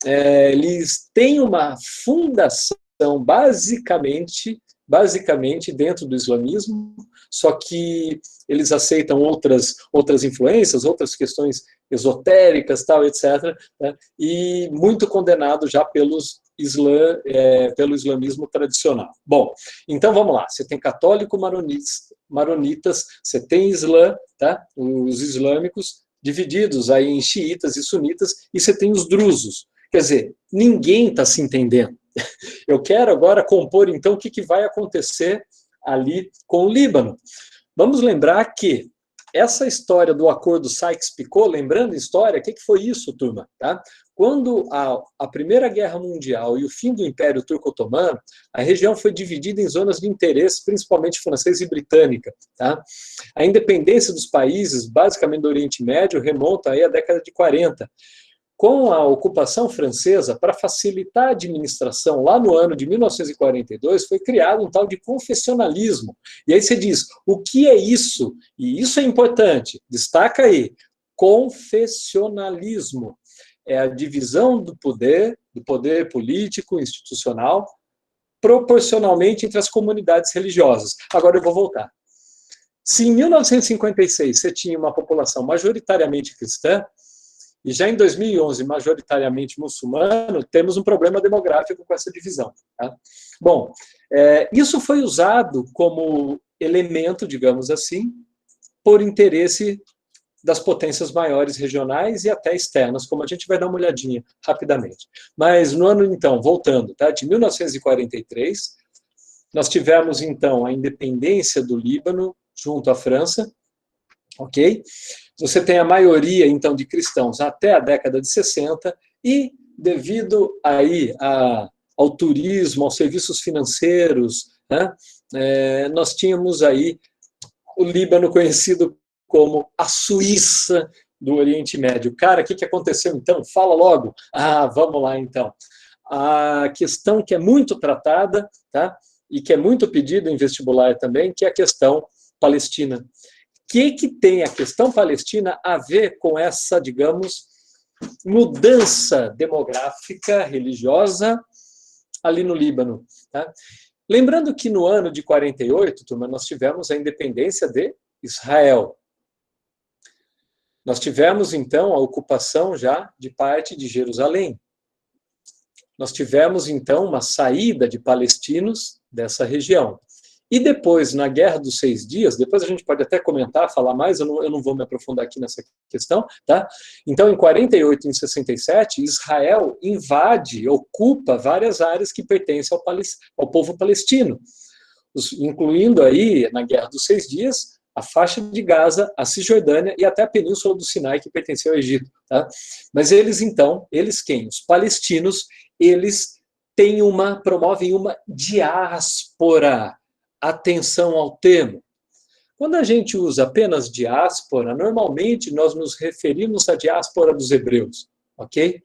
Eles têm uma fundação basicamente dentro do islamismo, só que eles aceitam outras influências, outras questões esotéricas, tal, etc., né? E muito condenado já pelo islamismo tradicional. Bom, então vamos lá. Você tem católico maronitas, você tem islã, tá? Os islâmicos, divididos aí em xiitas e sunitas, e você tem os drusos. Quer dizer, ninguém está se entendendo. Eu quero agora compor, então, o que vai acontecer ali com o Líbano. Vamos lembrar que essa história do acordo Sykes-Picot, lembrando a história, o que foi isso, turma? Tá? Quando a Primeira Guerra Mundial e o fim do Império Turco-Otomano, a região foi dividida em zonas de interesse, principalmente francesa e britânica. Tá? A independência dos países, basicamente do Oriente Médio, remonta aí à década de 40. Com a ocupação francesa, para facilitar a administração, lá no ano de 1942, foi criado um tal de confessionalismo. E aí você diz, o que é isso? E isso é importante, destaca aí, confessionalismo. É a divisão do poder político, institucional, proporcionalmente entre as comunidades religiosas. Agora eu vou voltar. Se em 1956 você tinha uma população majoritariamente cristã, e já em 2011, majoritariamente muçulmano, temos um problema demográfico com essa divisão. Tá? Bom, isso foi usado como elemento, digamos assim, por interesse das potências maiores regionais e até externas, como a gente vai dar uma olhadinha rapidamente. Mas no ano, então, voltando, tá, de 1943, nós tivemos, então, a independência do Líbano junto à França, ok? Você tem a maioria, então, de cristãos até a década de 60, e devido aí ao turismo, aos serviços financeiros, né, nós tínhamos aí o Líbano conhecido como a Suíça do Oriente Médio. Cara, o que aconteceu então? Fala logo. Vamos lá então. A questão que é muito tratada, tá, e que é muito pedida em vestibular também, que é a questão palestina. O que tem a questão palestina a ver com essa, digamos, mudança demográfica, religiosa, ali no Líbano? Tá? Lembrando que no ano de 48, turma, nós tivemos a independência de Israel. Nós tivemos, então, a ocupação já de parte de Jerusalém. Nós tivemos, então, uma saída de palestinos dessa região. E depois, na Guerra dos 6 Dias, depois a gente pode até comentar, falar mais, eu não vou me aprofundar aqui nessa questão, tá? Então, em 48 e em 67, Israel invade, ocupa várias áreas que pertencem ao povo palestino, incluindo aí, na Guerra dos 6 Dias, a faixa de Gaza, a Cisjordânia e até a Península do Sinai, que pertencia ao Egito. Tá? Mas eles, então, quem? Os palestinos, eles promovem uma diáspora. Atenção ao termo. Quando a gente usa apenas diáspora, normalmente nós nos referimos à diáspora dos hebreus, ok?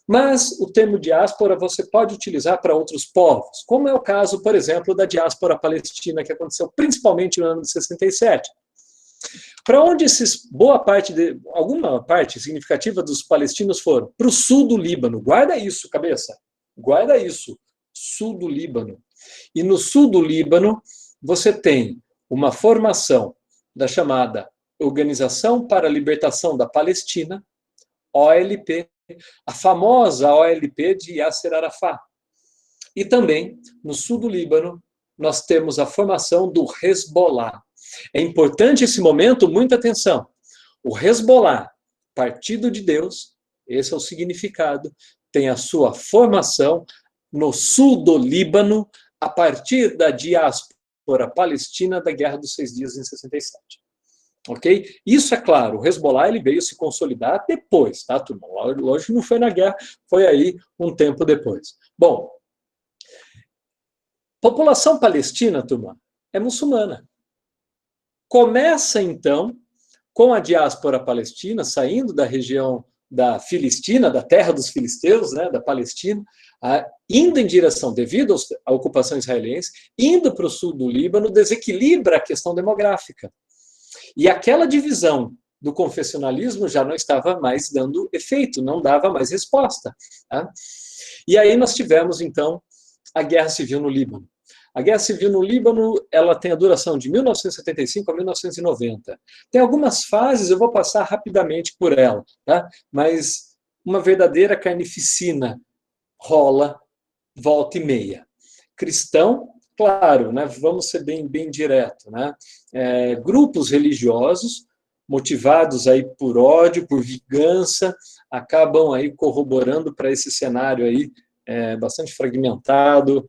Mas o termo diáspora você pode utilizar para outros povos, como é o caso, por exemplo, da diáspora palestina, que aconteceu principalmente no ano de 67. Para onde alguma parte significativa dos palestinos foram? Para o sul do Líbano. Guarda isso, cabeça. Guarda isso. Sul do Líbano. E no sul do Líbano, você tem uma formação da chamada Organização para a Libertação da Palestina, OLP, a famosa OLP de Yasser Arafat. E também, no sul do Líbano, nós temos a formação do Hezbollah. É importante esse momento, muita atenção. O Hezbollah, Partido de Deus, esse é o significado, tem a sua formação no sul do Líbano, a partir da diáspora palestina da Guerra dos 6 Dias em 67. Ok? Isso é claro, o Hezbollah ele veio se consolidar depois, tá, turma? Lógico que não foi na guerra, foi aí um tempo depois. Bom, população palestina, turma, é muçulmana. Começa, então, com a diáspora palestina, saindo da região da Filistina, da terra dos filisteus, né, da Palestina, indo em direção, devido à ocupação israelense, indo para o sul do Líbano, desequilibra a questão demográfica. E aquela divisão do confessionalismo já não estava mais dando efeito, não dava mais resposta. Tá? E aí nós tivemos, então, a Guerra Civil no Líbano. A Guerra Civil no Líbano, ela tem a duração de 1975 a 1990. Tem algumas fases, eu vou passar rapidamente por ela, tá? Mas uma verdadeira carnificina rola volta e meia. Cristão, claro, né? Vamos ser bem direto, né? Grupos religiosos motivados aí por ódio, por vingança, acabam aí corroborando para esse cenário aí bastante fragmentado,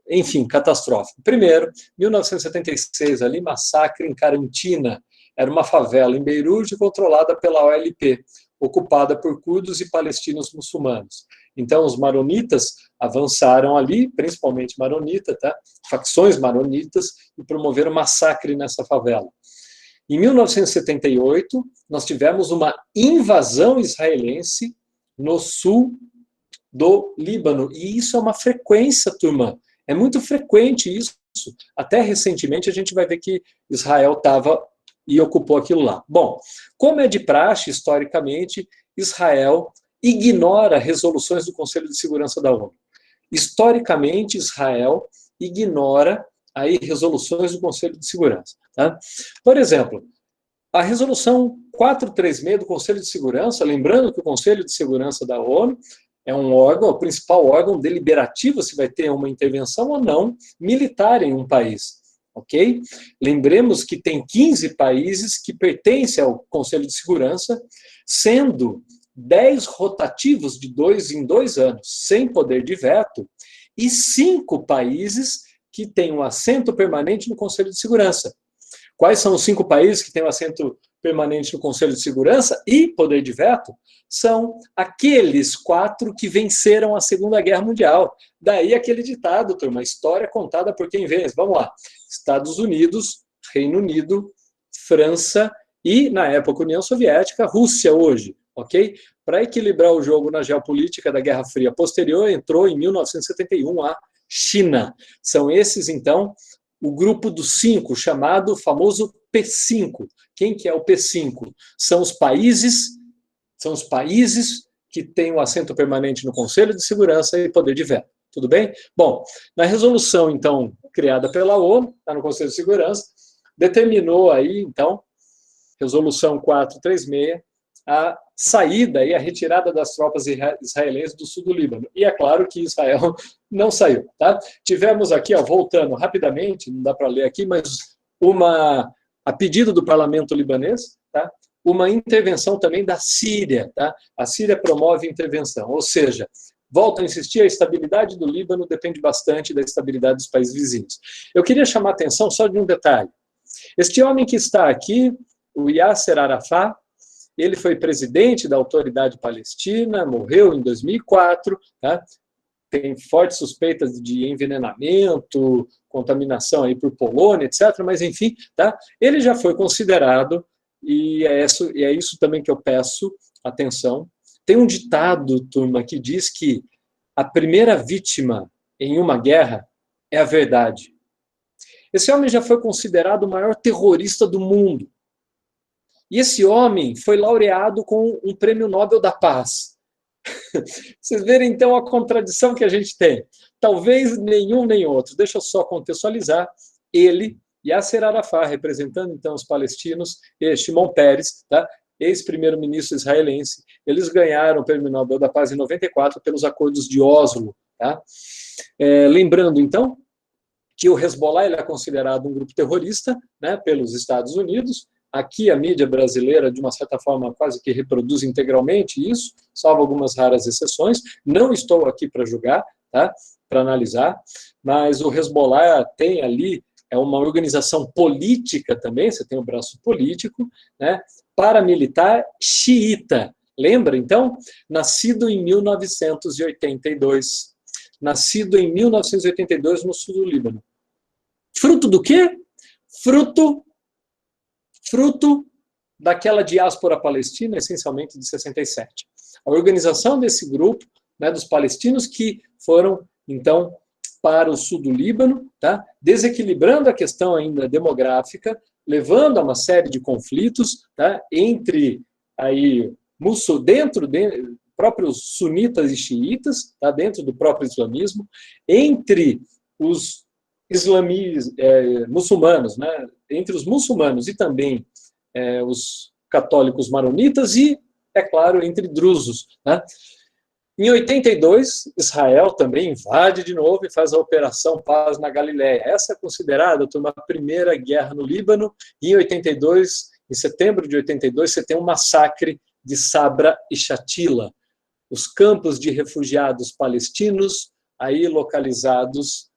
enfim, catastrófico. Primeiro, 1976, ali, massacre em Carantina, era uma favela em Beirute controlada pela OLP, ocupada por curdos e palestinos muçulmanos. Então, os maronitas avançaram ali, principalmente maronita, tá? Facções maronitas, e promoveram massacre nessa favela. Em 1978, nós tivemos uma invasão israelense no sul do Líbano, e isso é uma frequência, turma. É muito frequente isso. Até recentemente a gente vai ver que Israel estava e ocupou aquilo lá. Bom, como é de praxe, historicamente, Israel ignora resoluções do Conselho de Segurança da ONU. Historicamente, Israel ignora aí resoluções do Conselho de Segurança. Tá? Por exemplo, a resolução 436 do Conselho de Segurança, lembrando que o Conselho de Segurança da ONU é um órgão, o principal órgão deliberativo se vai ter uma intervenção ou não militar em um país, ok? Lembremos que tem 15 países que pertencem ao Conselho de Segurança, sendo 10 rotativos de 2 em 2 anos, sem poder de veto, e 5 países que têm um assento permanente no Conselho de Segurança. Quais são os 5 países que têm um assento permanente no Conselho de Segurança e poder de veto? São aqueles 4 que venceram a Segunda Guerra Mundial. Daí aquele ditado, turma, história contada por quem vence. Vamos lá. Estados Unidos, Reino Unido, França e, na época, União Soviética, Rússia hoje, ok? Para equilibrar o jogo na geopolítica da Guerra Fria posterior, entrou em 1971 a China. São esses, então, o grupo dos 5, chamado famoso P5. Quem que é o P5? São os países que têm o assento permanente no Conselho de Segurança e poder de veto. Tudo bem? Bom, na resolução, então, criada pela ONU, está no Conselho de Segurança, determinou aí, então, resolução 436, a saída e a retirada das tropas israelenses do sul do Líbano. E é claro que Israel não saiu. Tá? Tivemos aqui, ó, voltando rapidamente, não dá para ler aqui, mas a pedido do parlamento libanês, tá? Uma intervenção também da Síria. Tá? A Síria promove intervenção, ou seja, volto a insistir, a estabilidade do Líbano depende bastante da estabilidade dos países vizinhos. Eu queria chamar a atenção só de um detalhe. Este homem que está aqui, o Yasser Arafat, ele foi presidente da Autoridade Palestina, morreu em 2004, tá? Tem fortes suspeitas de envenenamento, contaminação aí por polônia, etc., mas enfim, tá? Ele já foi considerado, e é isso também que eu peço atenção. Tem um ditado, turma, que diz que a primeira vítima em uma guerra é a verdade. Esse homem já foi considerado o maior terrorista do mundo. E esse homem foi laureado com um prêmio Nobel da Paz. Vocês verem, então, a contradição que a gente tem. Talvez nenhum nem outro. Deixa eu só contextualizar. Ele, Yasser Arafat, representando, então, os palestinos, e Shimon Peres, tá? Ex-primeiro-ministro israelense, eles ganharam o prêmio Nobel da Paz em 94 pelos acordos de Oslo. Tá? Lembrando, então, que o Hezbollah ele é considerado um grupo terrorista, né, pelos Estados Unidos. Aqui a mídia brasileira, de uma certa forma, quase que reproduz integralmente isso, salvo algumas raras exceções. Não estou aqui para julgar, tá? Para analisar, mas o Hezbollah tem ali, é uma organização política também, você tem o braço político, né? Paramilitar xiita. Lembra, então? Nascido em 1982. Nascido em 1982 no sul do Líbano. Fruto do quê? Fruto daquela diáspora palestina, essencialmente de 67. A organização desse grupo, né, dos palestinos que foram, então, para o sul do Líbano, tá? Desequilibrando a questão ainda demográfica, levando a uma série de conflitos, tá? Entre aí, dentro próprios sunitas e xiitas, tá? Dentro do próprio islamismo, entre os muçulmanos, né? Entre os muçulmanos e também os católicos maronitas e, é claro, entre drusos, né? Em 82, Israel também invade de novo e faz a Operação Paz na Galileia. Essa é considerada uma primeira guerra no Líbano. E em 82, em setembro de 82, você tem um massacre de Sabra e Shatila, os campos de refugiados palestinos aí localizados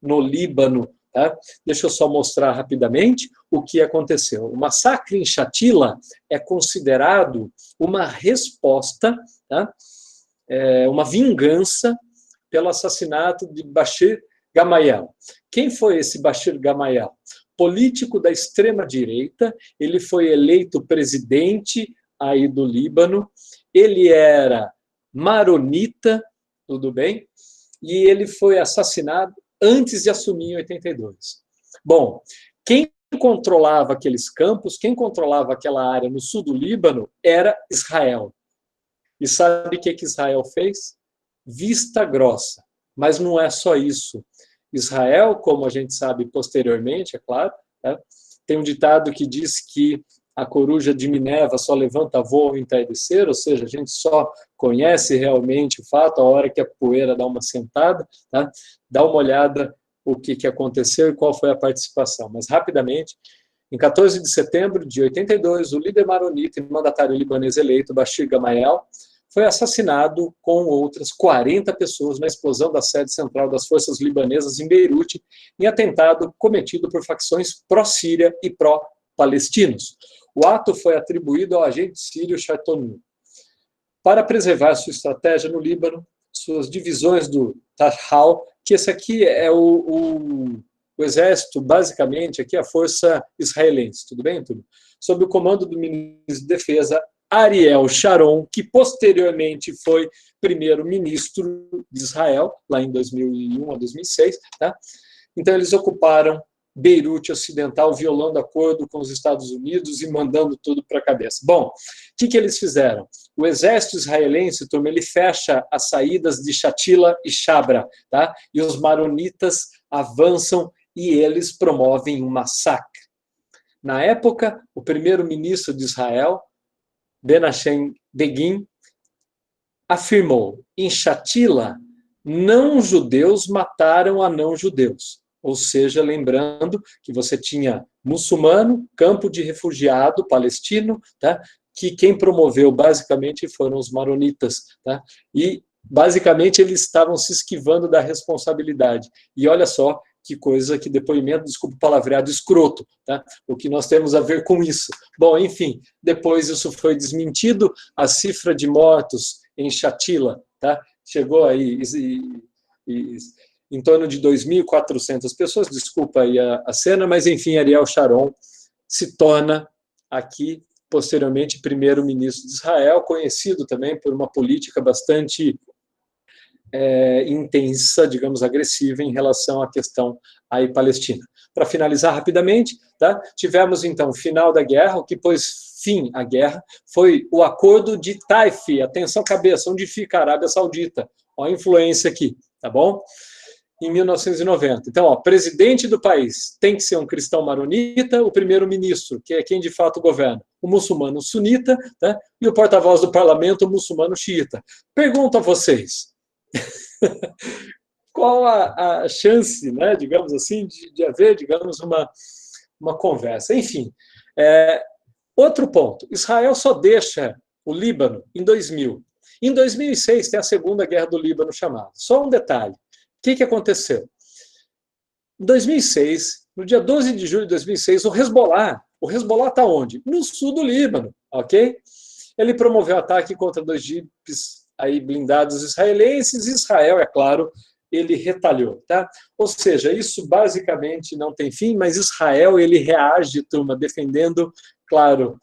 no Líbano. Tá? Deixa eu só mostrar rapidamente o que aconteceu. O massacre em Shatila é considerado uma resposta, tá? Uma vingança pelo assassinato de Bashir Gamayel. Quem foi esse Bashir Gamayel? Político da extrema-direita, ele foi eleito presidente aí do Líbano, ele era maronita, tudo bem? E ele foi assassinado antes de assumir em 82. Bom, quem controlava aqueles campos, quem controlava aquela área no sul do Líbano era Israel. E sabe o que Israel fez? Vista grossa. Mas não é só isso. Israel, como a gente sabe posteriormente, é claro, né, tem um ditado que diz que a coruja de Minerva só levanta voo ao entardecer, ou seja, a gente só conhece realmente o fato a hora que a poeira dá uma sentada, tá? Dá uma olhada o que aconteceu e qual foi a participação. Mas, rapidamente, em 14 de setembro de 82, o líder maronita e mandatário libanês eleito, Bashir Gamayel, foi assassinado com outras 40 pessoas na explosão da sede central das forças libanesas em Beirute, em atentado cometido por facções pró-Síria e pró-palestinos. O ato foi atribuído ao agente sírio Chaitouni. Para preservar sua estratégia no Líbano, suas divisões do Tahal, que esse aqui é o exército, basicamente, aqui é a força israelense, tudo bem, tudo? Sob o comando do ministro de Defesa, Ariel Sharon, que posteriormente foi primeiro-ministro de Israel, lá em 2001 a 2006, tá? Então eles ocuparam Beirute Ocidental, violando acordo com os Estados Unidos e mandando tudo para a cabeça. Bom, o que eles fizeram? O exército israelense, turma, ele fecha as saídas de Shatila e Shabra, tá? E os maronitas avançam e eles promovem um massacre. Na época, o primeiro-ministro de Israel, Menachem Begin, afirmou: em Shatila, não-judeus mataram a não-judeus. Ou seja, lembrando que você tinha muçulmano, campo de refugiado palestino, tá? Que quem promoveu basicamente foram os maronitas, tá? E basicamente eles estavam se esquivando da responsabilidade. E olha só que coisa, que depoimento, desculpa o palavreado, escroto, tá? O que nós temos a ver com isso? Bom, enfim, depois isso foi desmentido, a cifra de mortos em Shatila, tá? Chegou aí em torno de 2.400 pessoas, desculpa aí a cena, mas enfim, Ariel Sharon se torna aqui, posteriormente, primeiro-ministro de Israel, conhecido também por uma política bastante intensa, digamos, agressiva em relação à questão aí palestina. Para finalizar rapidamente, tá? Tivemos então o final da guerra, o que pôs fim à guerra foi o Acordo de Taif, atenção cabeça, onde fica a Arábia Saudita, olha a influência aqui, tá bom? Em 1990. Então, presidente do país tem que ser um cristão maronita, o primeiro-ministro, que é quem de fato governa, o muçulmano sunita, tá? E o porta-voz do parlamento, o muçulmano xiita. Pergunto a vocês, qual a chance, né, digamos assim, de haver, digamos, uma conversa? Enfim, outro ponto, Israel só deixa o Líbano em 2000. Em 2006 tem a Segunda Guerra do Líbano chamada. Só um detalhe. O que aconteceu? Em 2006, no dia 12 de julho de 2006, o Hezbollah está onde? No sul do Líbano, ok? Ele promoveu ataque contra 2 jipes aí blindados israelenses, e Israel, é claro, ele retalhou, tá? Ou seja, isso basicamente não tem fim, mas Israel, ele reage, turma, defendendo, claro,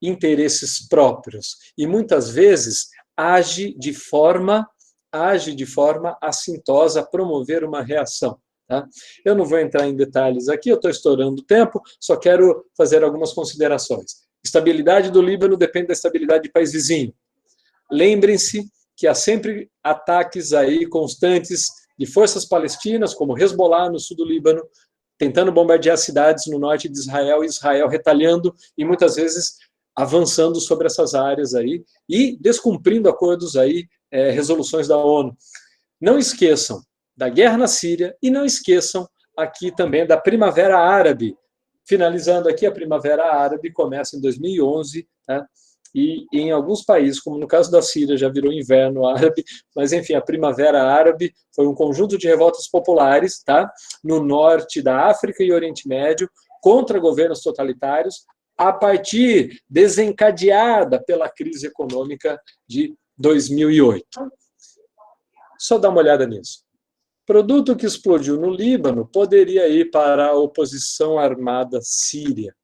interesses próprios e muitas vezes age de forma assintosa a promover uma reação. Tá? Eu não vou entrar em detalhes aqui, eu estou estourando o tempo, só quero fazer algumas considerações. Estabilidade do Líbano depende da estabilidade do país vizinho. Lembrem-se que há sempre ataques aí constantes de forças palestinas, como Hezbollah no sul do Líbano, tentando bombardear cidades no norte de Israel, e Israel retalhando e muitas vezes avançando sobre essas áreas aí e descumprindo acordos aí, resoluções da ONU. Não esqueçam da guerra na Síria e não esqueçam aqui também da Primavera Árabe. Finalizando aqui, a Primavera Árabe começa em 2011, tá? E em alguns países, como no caso da Síria, já virou inverno árabe, mas enfim, a Primavera Árabe foi um conjunto de revoltas populares, tá? No norte da África e Oriente Médio, contra governos totalitários, a partir desencadeada pela crise econômica de 2008. Só dá uma olhada nisso. Produto que explodiu no Líbano poderia ir para a oposição armada síria.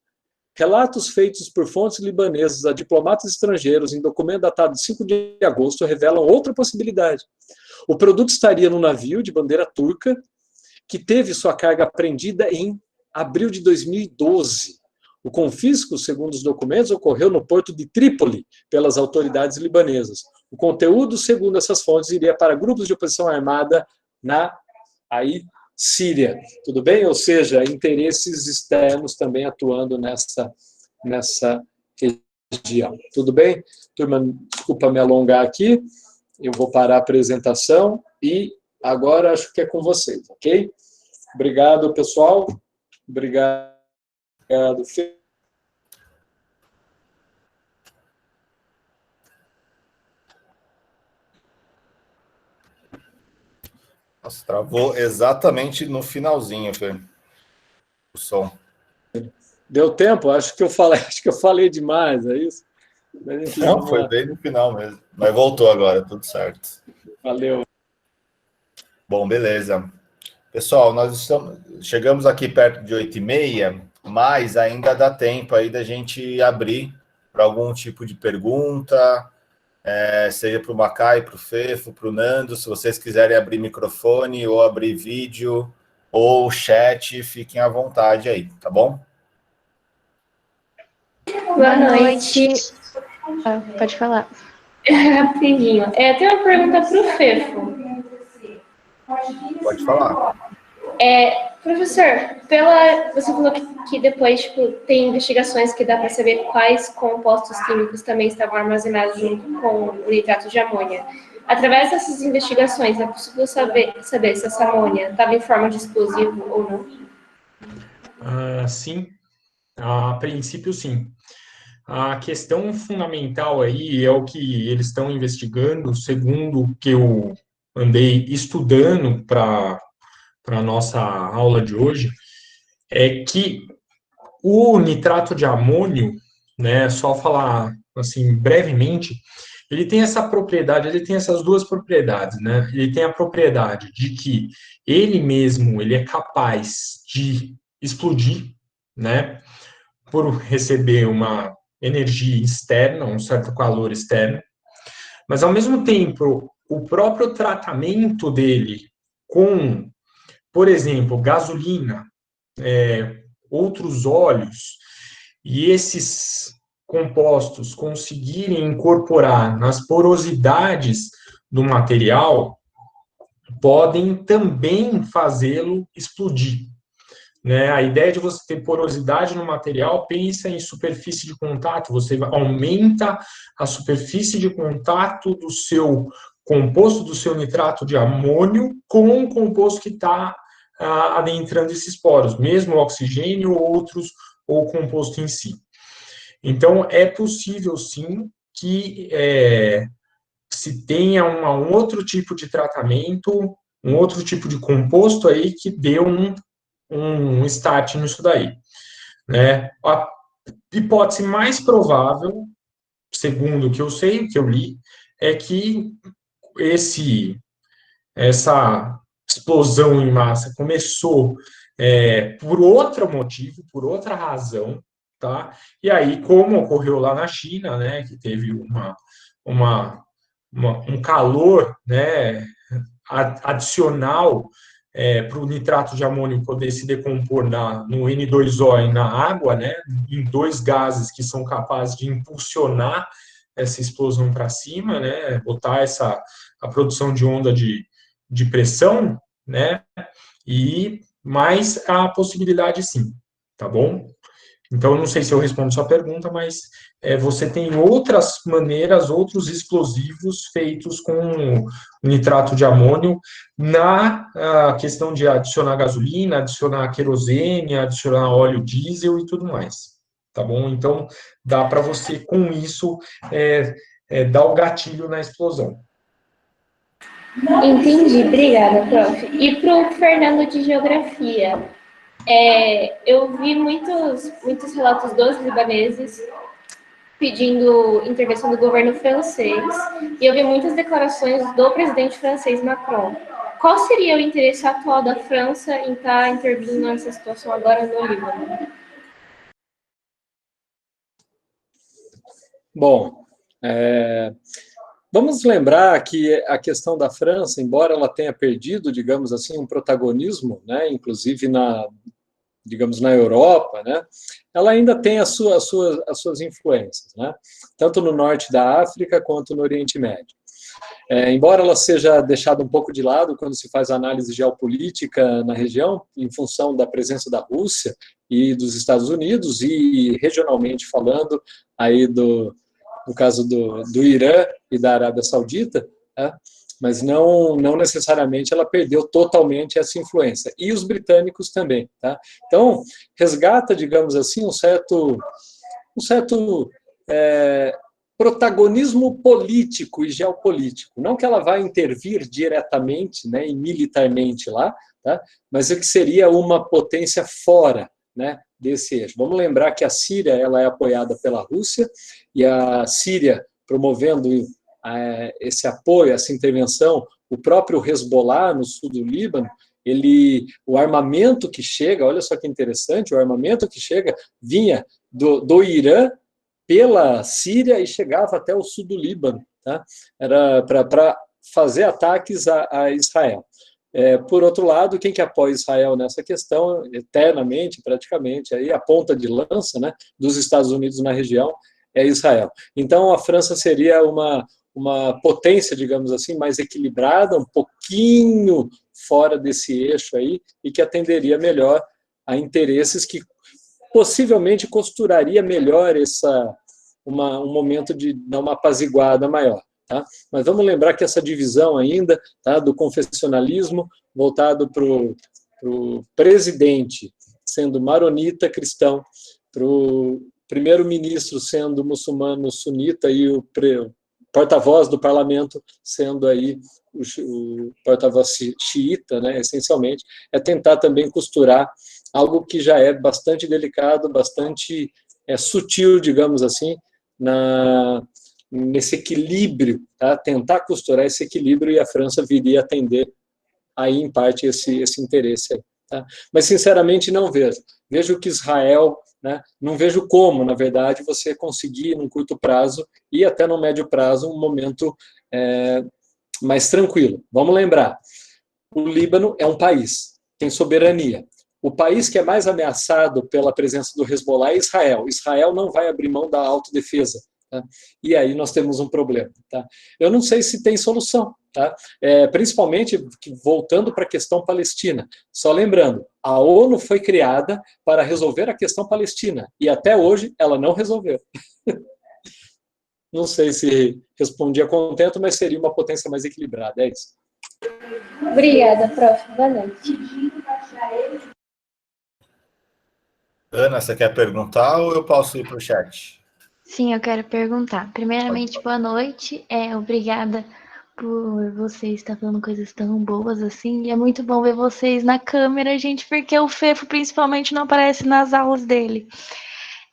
Relatos feitos por fontes libanesas a diplomatas estrangeiros em documento datado de 5 de agosto revelam outra possibilidade. O produto estaria no navio de bandeira turca, que teve sua carga apreendida em abril de 2012. O confisco, segundo os documentos, ocorreu no porto de Trípoli, pelas autoridades libanesas. O conteúdo, segundo essas fontes, iria para grupos de oposição armada na Síria. Tudo bem? Ou seja, interesses externos também atuando nessa região. Tudo bem? Turma, desculpa me alongar aqui. Eu vou parar a apresentação e agora acho que é com vocês, ok? Obrigado, pessoal. Obrigado, Fê. Nossa, travou exatamente no finalzinho, Fê, o som. Deu tempo? Acho que eu falei demais, é isso? Mas, enfim, não, foi bem no final mesmo. Mas voltou agora, tudo certo. Valeu. Bom, beleza. Pessoal, chegamos aqui perto de 8h30, mas ainda dá tempo aí da gente abrir para algum tipo de pergunta, seja para o Macai, para o Fefo, para o Nando, se vocês quiserem abrir microfone ou abrir vídeo ou chat, fiquem à vontade aí, tá bom? Boa noite. Pode falar. Rapidinho. Tem uma pergunta para o Fefo. Pode falar. Professor, você falou que depois tem investigações que dá para saber quais compostos químicos também estavam armazenados junto com o nitrato de amônia. Através dessas investigações, é possível saber se essa amônia estava em forma de explosivo ou não? Sim, a princípio sim. A questão fundamental aí é o que eles estão investigando, segundo o que eu andei estudando para a nossa aula de hoje, é que o nitrato de amônio, né, só falar assim brevemente, ele tem essa propriedade, ele tem essas duas propriedades, né? Ele tem a propriedade de que ele mesmo, ele é capaz de explodir, né, por receber uma energia externa, um certo calor externo, mas ao mesmo tempo, o próprio tratamento dele com, por exemplo, gasolina, outros óleos, e esses compostos conseguirem incorporar nas porosidades do material, podem também fazê-lo explodir. Né? A ideia de você ter porosidade no material, pensa em superfície de contato, você aumenta a superfície de contato do seu composto, do seu nitrato de amônio, com o composto que está adentrando esses poros, mesmo o oxigênio ou o composto em si. Então, é possível, sim, que se tenha um outro tipo de tratamento, um outro tipo de composto aí que dê um start nisso daí. Né? A hipótese mais provável, segundo o que eu sei, o que eu li, é que essa explosão em massa começou por outro motivo, por outra razão, tá? E aí, como ocorreu lá na China, né, que teve um calor, né, adicional para o nitrato de amônio poder se decompor no N2O e na água, né, em dois gases que são capazes de impulsionar essa explosão para cima, né, botar a produção de onda de pressão, né, e mais a possibilidade sim, tá bom? Então, eu não sei se eu respondo sua pergunta, mas você tem outras maneiras, outros explosivos feitos com nitrato de amônio na questão de adicionar gasolina, adicionar querosene, adicionar óleo diesel e tudo mais. Tá bom? Então, dá para você, com isso, dar o gatilho na explosão. Entendi, obrigada, prof. E para o Fernando de Geografia, eu vi muitos relatos dos libaneses pedindo intervenção do governo francês, e eu vi muitas declarações do presidente francês Macron. Qual seria o interesse atual da França em estar intervindo nessa situação agora no Líbano? Bom, vamos lembrar que a questão da França, embora ela tenha perdido, digamos assim, um protagonismo, né, inclusive digamos, na Europa, né, ela ainda tem as suas influências, né, tanto no norte da África quanto no Oriente Médio. Embora ela seja deixada um pouco de lado quando se faz análise geopolítica na região, em função da presença da Rússia e dos Estados Unidos, e regionalmente falando, aí no caso do Irã e da Arábia Saudita, né? Mas não necessariamente ela perdeu totalmente essa influência. E os britânicos também. Tá? Então, resgata, digamos assim, um certo protagonismo político e geopolítico. Não que ela vá intervir diretamente, né, e militarmente lá, tá? Mas o que seria uma potência fora, né, desse eixo. Vamos lembrar que a Síria ela é apoiada pela Rússia, e a Síria promovendo esse apoio, essa intervenção, o próprio Hezbollah no sul do Líbano, o armamento que chega, olha só que interessante, o armamento que chega vinha do Irã pela Síria e chegava até o sul do Líbano, tá? Era para fazer ataques a Israel. Por outro lado, quem que apoia Israel nessa questão, eternamente, praticamente, aí a ponta de lança, né, dos Estados Unidos na região é Israel. Então, a França seria uma potência, digamos assim, mais equilibrada, um pouquinho fora desse eixo aí, e que atenderia melhor a interesses que possivelmente costuraria melhor um momento de dar uma apaziguada maior. Tá? Mas vamos lembrar que essa divisão ainda, tá, do confessionalismo voltado para o presidente sendo maronita cristão, para o primeiro-ministro sendo muçulmano sunita e o porta-voz do parlamento sendo aí o porta-voz xiita, né, essencialmente, é tentar também costurar algo que já é bastante delicado, bastante sutil, digamos assim, nesse equilíbrio, tá? Tentar costurar esse equilíbrio, e a França viria a atender aí, em parte, esse interesse aí. Tá? Mas, sinceramente, não vejo. Vejo que Israel, né, não vejo como, na verdade, você conseguir, num curto prazo, e até no médio prazo, um momento mais tranquilo. Vamos lembrar, o Líbano é um país, tem soberania. O país que é mais ameaçado pela presença do Hezbollah é Israel. Israel não vai abrir mão da autodefesa. Tá? E aí nós temos um problema. Tá? Eu não sei se tem solução, tá? Principalmente voltando para a questão palestina. Só lembrando, a ONU foi criada para resolver a questão palestina, e até hoje ela não resolveu. Não sei se respondi a contento, mas seria uma potência mais equilibrada, é isso. Obrigada, prof. Boa noite. Ana, você quer perguntar ou eu posso ir para o chat? Sim, eu quero perguntar. Primeiramente, boa noite. Obrigada por vocês estar falando coisas tão boas assim. E é muito bom ver vocês na câmera, gente, porque o Fefo principalmente não aparece nas aulas dele.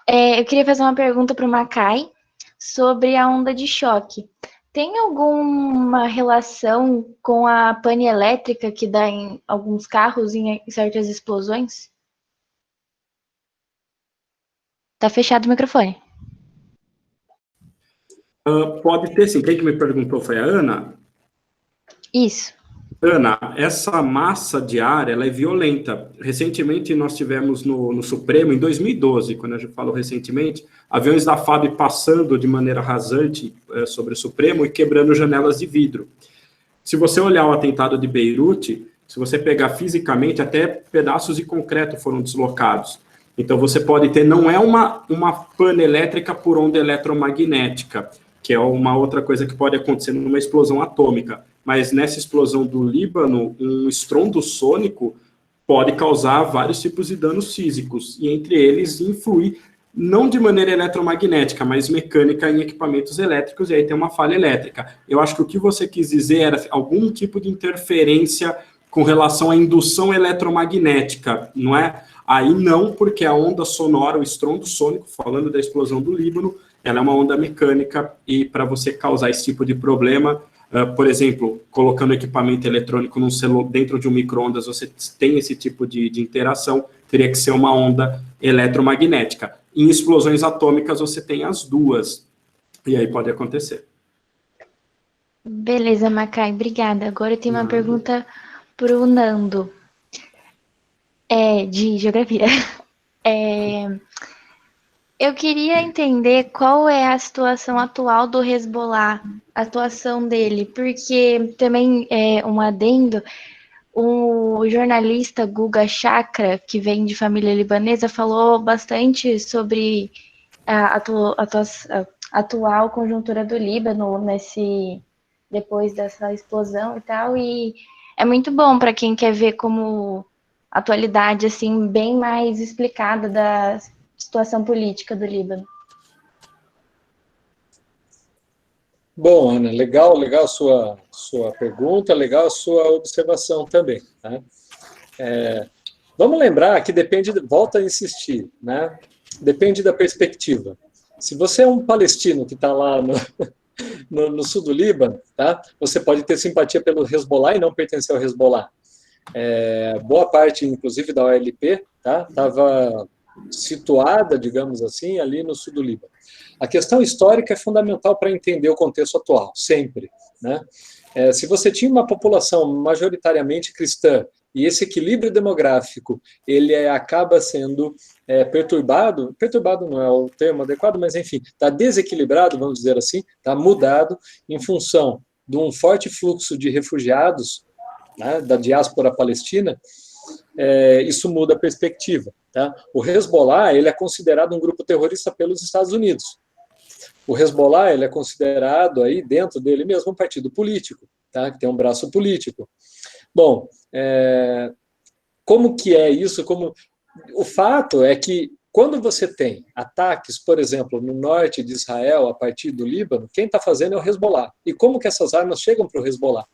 Eu queria fazer uma pergunta para o Macai sobre a onda de choque. Tem alguma relação com a pane elétrica que dá em alguns carros em certas explosões? Tá fechado o microfone. Pode ter sim. Quem que me perguntou foi a Ana. Isso. Ana, essa massa de ar, ela é violenta. Recentemente nós tivemos no Supremo, em 2012, quando eu falo recentemente, aviões da FAB passando de maneira rasante sobre o Supremo e quebrando janelas de vidro. Se você olhar o atentado de Beirute, se você pegar fisicamente, até pedaços de concreto foram deslocados. Então você pode ter, não é uma pane elétrica por onda eletromagnética, que é uma outra coisa que pode acontecer numa explosão atômica, mas nessa explosão do Líbano, um estrondo sônico pode causar vários tipos de danos físicos, e entre eles influir, não de maneira eletromagnética, mas mecânica em equipamentos elétricos, e aí tem uma falha elétrica. Eu acho que o que você quis dizer era algum tipo de interferência com relação à indução eletromagnética, não é? Aí não, porque a onda sonora, o estrondo sônico, falando da explosão do Líbano, ela é uma onda mecânica, e para você causar esse tipo de problema, por exemplo, colocando equipamento eletrônico num celular, dentro de um micro-ondas, você tem esse tipo de interação, teria que ser uma onda eletromagnética. Em explosões atômicas, você tem as duas, e aí pode acontecer. Beleza, Macai, obrigada. Agora eu tenho uma pergunta para o Nando, de geografia. Eu queria entender qual é a situação atual do Hezbollah, a atuação dele, porque também um adendo, o jornalista Guga Chakra, que vem de família libanesa, falou bastante sobre a atual conjuntura do Líbano depois dessa explosão e tal, e é muito bom para quem quer ver como atualidade assim bem mais explicada da situação política do Líbano. Bom, Ana, legal sua pergunta, legal a sua observação também. Tá? Vamos lembrar que volta a insistir, né? Depende da perspectiva. Se você é um palestino que está lá no sul do Líbano, tá? Você pode ter simpatia pelo Hezbollah e não pertencer ao Hezbollah. Boa parte, inclusive, da OLP, tá? Estava situada, digamos assim, ali no sul do Líbano. A questão histórica é fundamental para entender o contexto atual, sempre, né? Se você tinha uma população majoritariamente cristã e esse equilíbrio demográfico ele acaba sendo perturbado não é o termo adequado, mas enfim, está desequilibrado, vamos dizer assim, está mudado em função de um forte fluxo de refugiados, né, da diáspora palestina, isso muda a perspectiva. Tá? O Hezbollah ele é considerado um grupo terrorista pelos Estados Unidos. O Hezbollah ele é considerado aí dentro dele mesmo um partido político, tá? Que tem um braço político. Bom, como que é isso? O fato é que quando você tem ataques, por exemplo, no norte de Israel, a partir do Líbano, quem está fazendo é o Hezbollah. E como que essas armas chegam para o Hezbollah?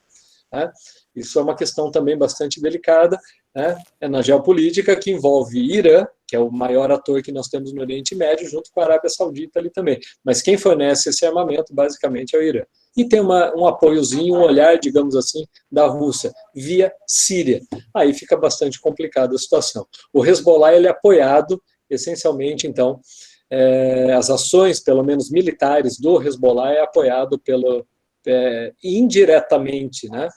Né? Isso é uma questão também bastante delicada, né? É na geopolítica, que envolve Irã, que é o maior ator que nós temos no Oriente Médio, junto com a Arábia Saudita ali também. Mas quem fornece esse armamento, basicamente, é o Irã. E tem um apoiozinho, um olhar, digamos assim, da Rússia, via Síria. Aí fica bastante complicada a situação. O Hezbollah ele é apoiado, essencialmente, então, as ações, pelo menos militares, do Hezbollah é apoiado indiretamente, né?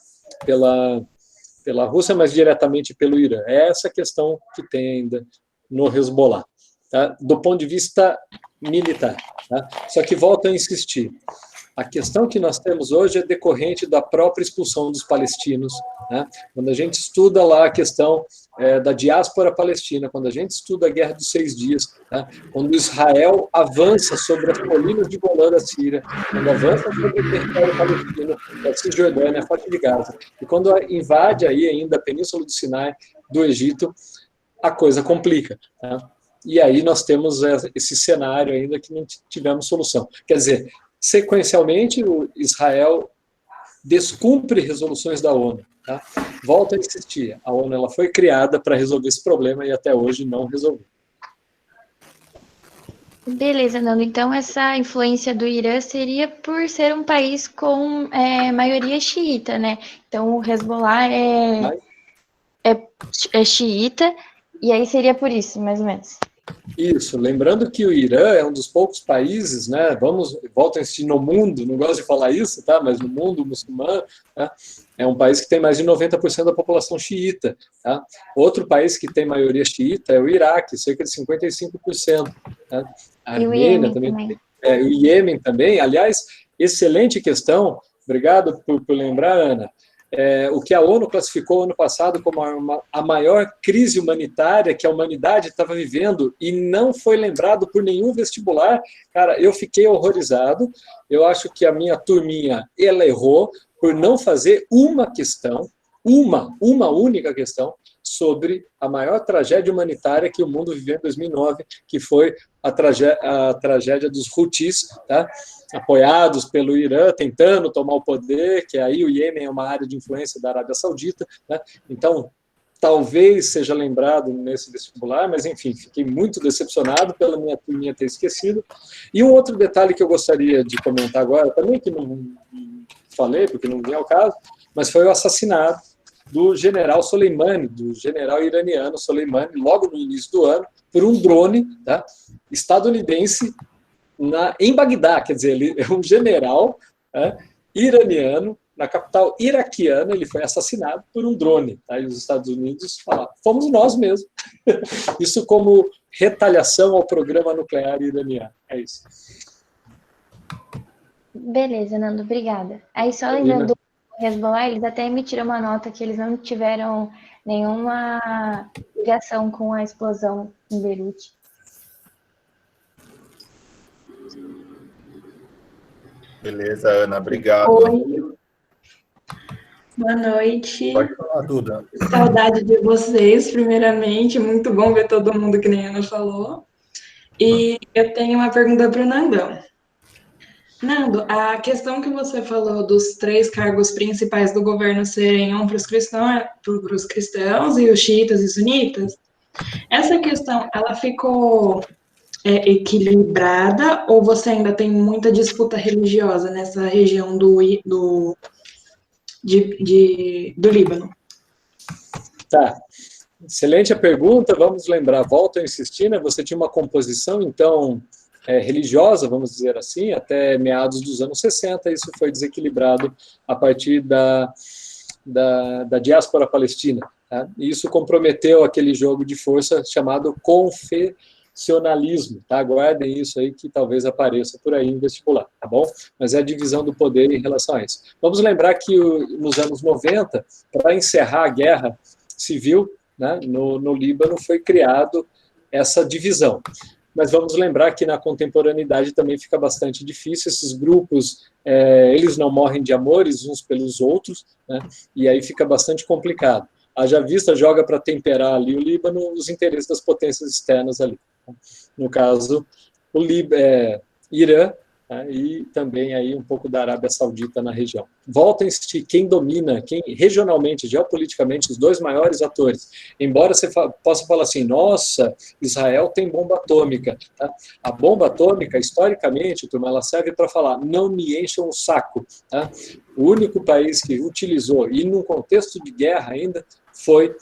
Pela Rússia, mas diretamente pelo Irã. É essa questão que tem ainda no Hezbollah, tá? Do ponto de vista militar. Tá? Só que volto a insistir. A questão que nós temos hoje é decorrente da própria expulsão dos palestinos. Né? Quando a gente estuda lá a questão da diáspora palestina, quando a gente estuda a Guerra dos 6 Dias, tá? Quando Israel avança sobre as colinas de Golã da Síria, quando avança sobre o território palestino, da Cisjordânia, a faixa de Gaza, e quando invade aí ainda a Península do Sinai, do Egito, a coisa complica. Tá? E aí nós temos esse cenário ainda que não tivemos solução. Quer dizer, sequencialmente, o Israel descumpre resoluções da ONU. Tá? Volto a insistir, a ONU ela foi criada para resolver esse problema e até hoje não resolveu. Beleza, Nando. Então, essa influência do Irã seria por ser um país com maioria xiita, né? Então, o Hezbollah é xiita, e aí seria por isso, mais ou menos. Isso, lembrando que o Irã é um dos poucos países, né, volto a insistir no mundo, não gosto de falar isso, tá, mas no mundo muçulmano, tá, é um país que tem mais de 90% da população xiita, tá. Outro país que tem maioria xiita é o Iraque, cerca de 55%, tá. A Armênia também. O Iêmen também, aliás, excelente questão, obrigado por lembrar, Ana. O que a ONU classificou ano passado como a maior crise humanitária que a humanidade estava vivendo e não foi lembrado por nenhum vestibular. Cara, eu fiquei horrorizado. Eu acho que a minha turminha, ela errou por não fazer uma questão, uma única questão, sobre a maior tragédia humanitária que o mundo viveu em 2009, que foi a tragédia dos Houthis, tá? Apoiados pelo Irã, tentando tomar o poder, que aí o Iêmen é uma área de influência da Arábia Saudita, né? Então, talvez seja lembrado nesse vestibular, mas enfim, fiquei muito decepcionado pela minha turminha ter esquecido. E um outro detalhe que eu gostaria de comentar agora, também que não falei, porque não vem ao caso, mas foi o assassinato do general Soleimani, do general iraniano Soleimani, logo no início do ano, por um drone, tá, estadunidense em Bagdá. Quer dizer, ele é um general iraniano, na capital iraquiana, ele foi assassinado por um drone. Tá, e os Estados Unidos falaram, fomos nós mesmos. Isso como retaliação ao programa nuclear iraniano. É isso. Beleza, Nando, obrigada. Aí só lembrando do Hezbollah, eles até emitiram uma nota que eles não tiveram nenhuma ligação com a explosão em Beirute. Beleza, Ana, obrigado. Oi. Boa noite. Pode falar, Duda. Saudade de vocês, primeiramente. Muito bom ver todo mundo, que nem a Ana falou. E eu tenho uma pergunta para o Nandão. Nando, a questão que você falou dos 3 cargos principais do governo serem um para os cristãos e os xiitas e sunitas, essa questão, ela ficou equilibrada ou você ainda tem muita disputa religiosa nessa região do Líbano? Tá. Excelente a pergunta. Vamos lembrar, volto a insistir, né? Você tinha uma composição, então, religiosa, vamos dizer assim, até meados dos anos 60, isso foi desequilibrado a partir da diáspora palestina. Tá? E isso comprometeu aquele jogo de força chamado confessionalismo. Tá? Guardem isso aí, que talvez apareça por aí em vestibular, tá bom? Mas é a divisão do poder em relação a isso. Vamos lembrar que nos anos 90, para encerrar a guerra civil, né, no Líbano, foi criado essa divisão. Mas vamos lembrar que na contemporaneidade também fica bastante difícil. Esses grupos, eles não morrem de amores uns pelos outros, né? E aí fica bastante complicado. Haja vista, joga para temperar ali o Líbano os interesses das potências externas ali. No caso, o Irã, né? E também aí um pouco da Arábia Saudita na região. Volta a insistir, quem domina, regionalmente, geopoliticamente, os 2 maiores atores. Embora você possa falar assim, nossa, Israel tem bomba atômica. Tá? A bomba atômica, historicamente, turma, ela serve para falar, não me encham o saco. Tá? O único país que utilizou, e num contexto de guerra ainda, foram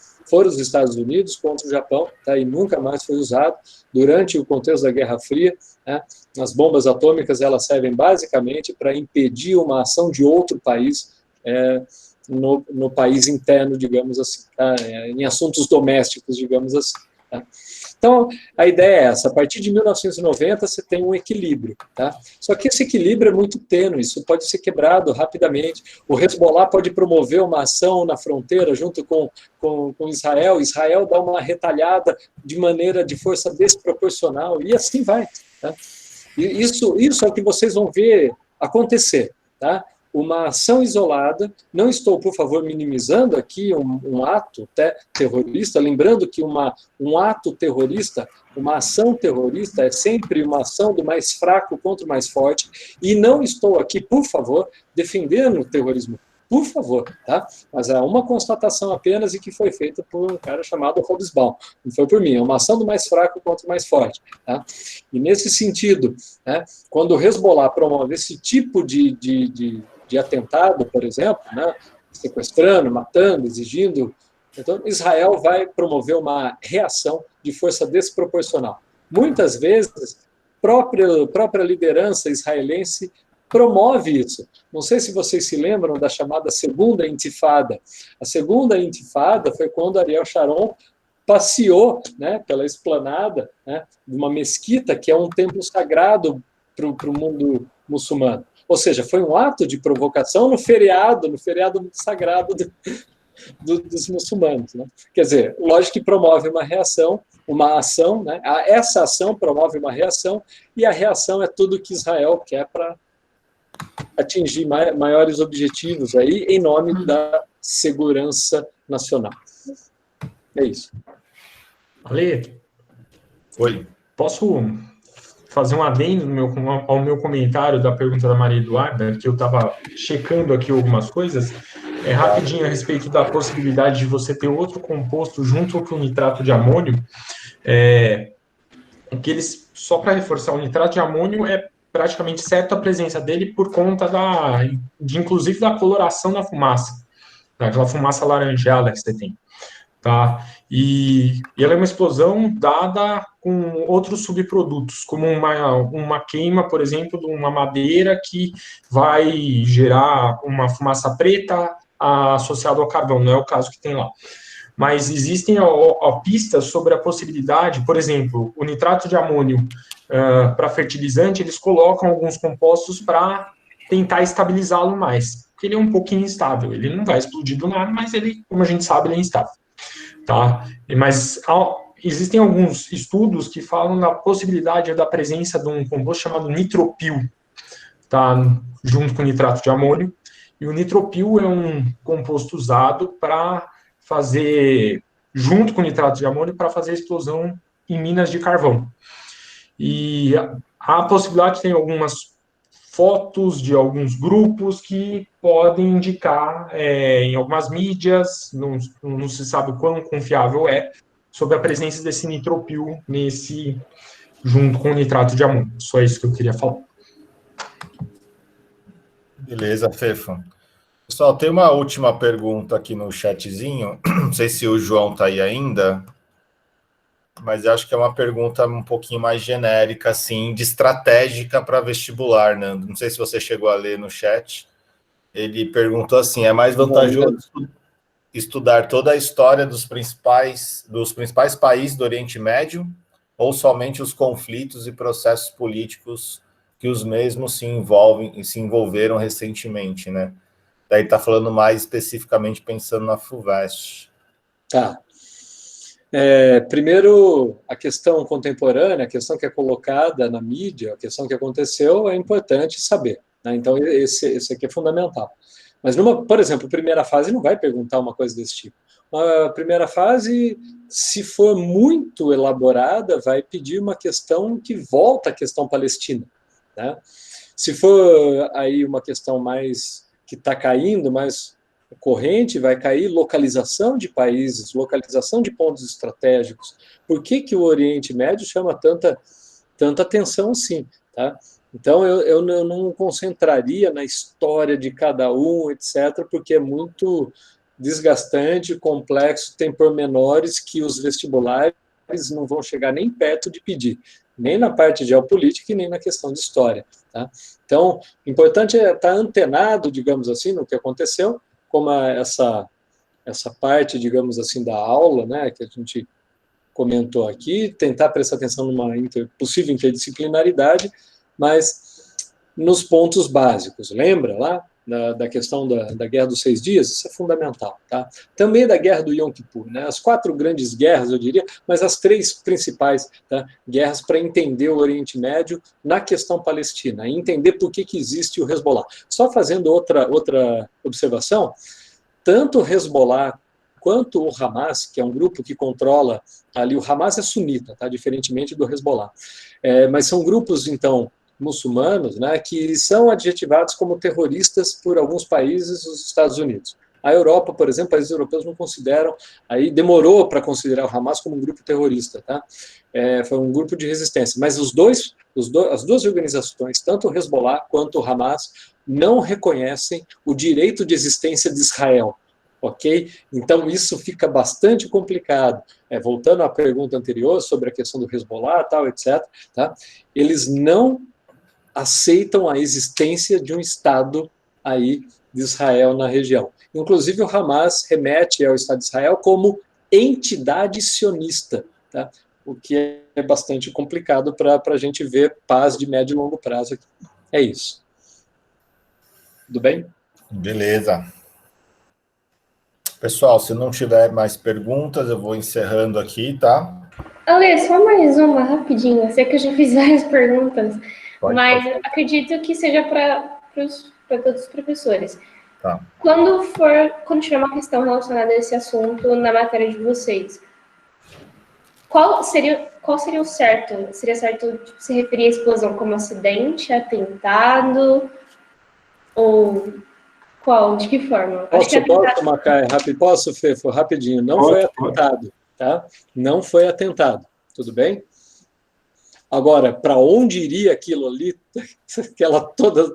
os Estados Unidos contra o Japão, tá? E nunca mais foi usado. Durante o contexto da Guerra Fria, né? As bombas atômicas, elas servem basicamente para impedir uma ação de outro país no país interno, digamos assim, tá? Em assuntos domésticos, digamos assim. Tá? Então, a ideia é essa, a partir de 1990 você tem um equilíbrio, tá? Só que esse equilíbrio é muito tênue, isso pode ser quebrado rapidamente. O Hezbollah pode promover uma ação na fronteira junto com Israel dá uma retalhada de força desproporcional, e assim vai, tá? E isso é o que vocês vão ver acontecer, tá? Uma ação isolada, não estou, por favor, minimizando aqui um ato terrorista, lembrando que um ato terrorista, uma ação terrorista é sempre uma ação do mais fraco contra o mais forte, e não estou aqui, por favor, defendendo o terrorismo, por favor, tá? Mas é uma constatação apenas e que foi feita por um cara chamado Hobsbawm, não foi por mim, é uma ação do mais fraco contra o mais forte, tá? E nesse sentido, né, quando o Hezbollah promove esse tipo de atentado, por exemplo, né, sequestrando, matando, exigindo, então Israel vai promover uma reação de força desproporcional. muitas vezes, própria liderança israelense promove isso. Não sei se vocês se lembram da chamada Segunda Intifada. A Segunda Intifada foi quando Ariel Sharon passeou, né, pela esplanada, né, de uma mesquita que é um templo sagrado para o mundo muçulmano. Ou seja, foi um ato de provocação no feriado sagrado dos muçulmanos. Né? Quer dizer, lógico que promove uma ação, né? Essa ação promove uma reação, e a reação é tudo que Israel quer para atingir maiores objetivos aí, em nome da segurança nacional. É isso. Ale, Oi. posso fazer um adendo ao meu comentário da pergunta da Maria Eduarda, que eu estava checando aqui algumas coisas, rapidinho a respeito da possibilidade de você ter outro composto junto com o nitrato de amônio, que eles, só para reforçar, o nitrato de amônio é praticamente certo a presença dele por conta inclusive da coloração da fumaça, daquela fumaça laranjada que você tem. Tá? E ela é uma explosão dada com outros subprodutos, como uma queima, por exemplo, de uma madeira que vai gerar uma fumaça preta associada ao carvão, não é o caso que tem lá. Mas existem pistas sobre a possibilidade, por exemplo, o nitrato de amônio para fertilizante, eles colocam alguns compostos para tentar estabilizá-lo mais, porque ele é um pouquinho instável, ele não vai explodir do nada, mas ele, como a gente sabe, ele é instável. Tá? Mas existem alguns estudos que falam da possibilidade da presença de um composto chamado nitropil, tá? Junto com nitrato de amônio, e o nitropil é um composto usado para fazer, junto com nitrato de amônio, para fazer explosão em minas de carvão. E a possibilidade, tem algumas fotos de alguns grupos que podem indicar em algumas mídias, não se sabe o quão confiável é, sobre a presença desse nitropil junto com o nitrato de amônio. Só isso que eu queria falar. Beleza, Fefo. Pessoal, tem uma última pergunta aqui no chatzinho, não sei se o João está aí ainda, mas eu acho que é uma pergunta um pouquinho mais genérica, assim, de estratégica para vestibular, né? Não sei se você chegou a ler no chat. Ele perguntou assim: é mais vantajoso estudar toda a história dos principais países do Oriente Médio ou somente os conflitos e processos políticos que os mesmos se envolveram recentemente, né? Daí está falando mais especificamente pensando na FUVEST. Tá. Primeiro, a questão contemporânea, a questão que é colocada na mídia, a questão que aconteceu, é importante saber. Né? Então, esse aqui é fundamental. Mas, por exemplo, a primeira fase não vai perguntar uma coisa desse tipo. A primeira fase, se for muito elaborada, vai pedir uma questão que volta à questão palestina. Né? Se for aí uma questão mais que está caindo, mais corrente, vai cair localização de países, localização de pontos estratégicos. Por que o Oriente Médio chama tanta atenção assim? Tá? Então, eu não concentraria na história de cada um, etc., porque é muito desgastante, complexo, tem pormenores que os vestibulares não vão chegar nem perto de pedir, nem na parte de geopolítica e nem na questão de história. Tá? Então, o importante é estar antenado, digamos assim, no que aconteceu, como essa parte, digamos assim, da aula, né, que a gente comentou aqui, tentar prestar atenção numa possível interdisciplinaridade, mas nos pontos básicos. Lembra lá da questão da Guerra dos 6 Dias? Isso é fundamental. Tá? Também da Guerra do Yom Kippur. Né? As 4 grandes guerras, eu diria, mas as 3 principais, tá? Guerras para entender o Oriente Médio na questão palestina, e entender por que existe o Hezbollah. Só fazendo outra observação, tanto o Hezbollah quanto o Hamas, que é um grupo que controla ali, o Hamas é sunita, tá? Diferentemente do Hezbollah. Mas são grupos, então, muçulmanos, né, que são adjetivados como terroristas por alguns países dos Estados Unidos. A Europa, por exemplo, países europeus não consideram, aí demorou para considerar o Hamas como um grupo terrorista, tá? Foi um grupo de resistência. Mas as duas organizações, tanto o Hezbollah quanto o Hamas, não reconhecem o direito de existência de Israel. ok? Então, isso fica bastante complicado. Voltando à pergunta anterior sobre a questão do Hezbollah, tal, etc., tá? Eles não aceitam a existência de um Estado aí de Israel na região. Inclusive, o Hamas remete ao Estado de Israel como entidade sionista, tá? O que é bastante complicado para a gente ver paz de médio e longo prazo aqui. É isso. Tudo bem? Beleza. Pessoal, se não tiver mais perguntas, eu vou encerrando aqui, tá? Ale, só mais uma rapidinho. Eu sei que eu já fiz várias perguntas, mas Pode. acredito que seja para todos os professores. Tá. Quando tiver uma questão relacionada a esse assunto na matéria de vocês, qual seria o certo? Seria certo se referir à explosão como acidente, atentado, ou qual? De que forma? Posso, Macai? Posso, Fefo? Rapidinho. Não foi atentado, tá? Não foi atentado. Tudo bem? Agora, para onde iria aquilo ali,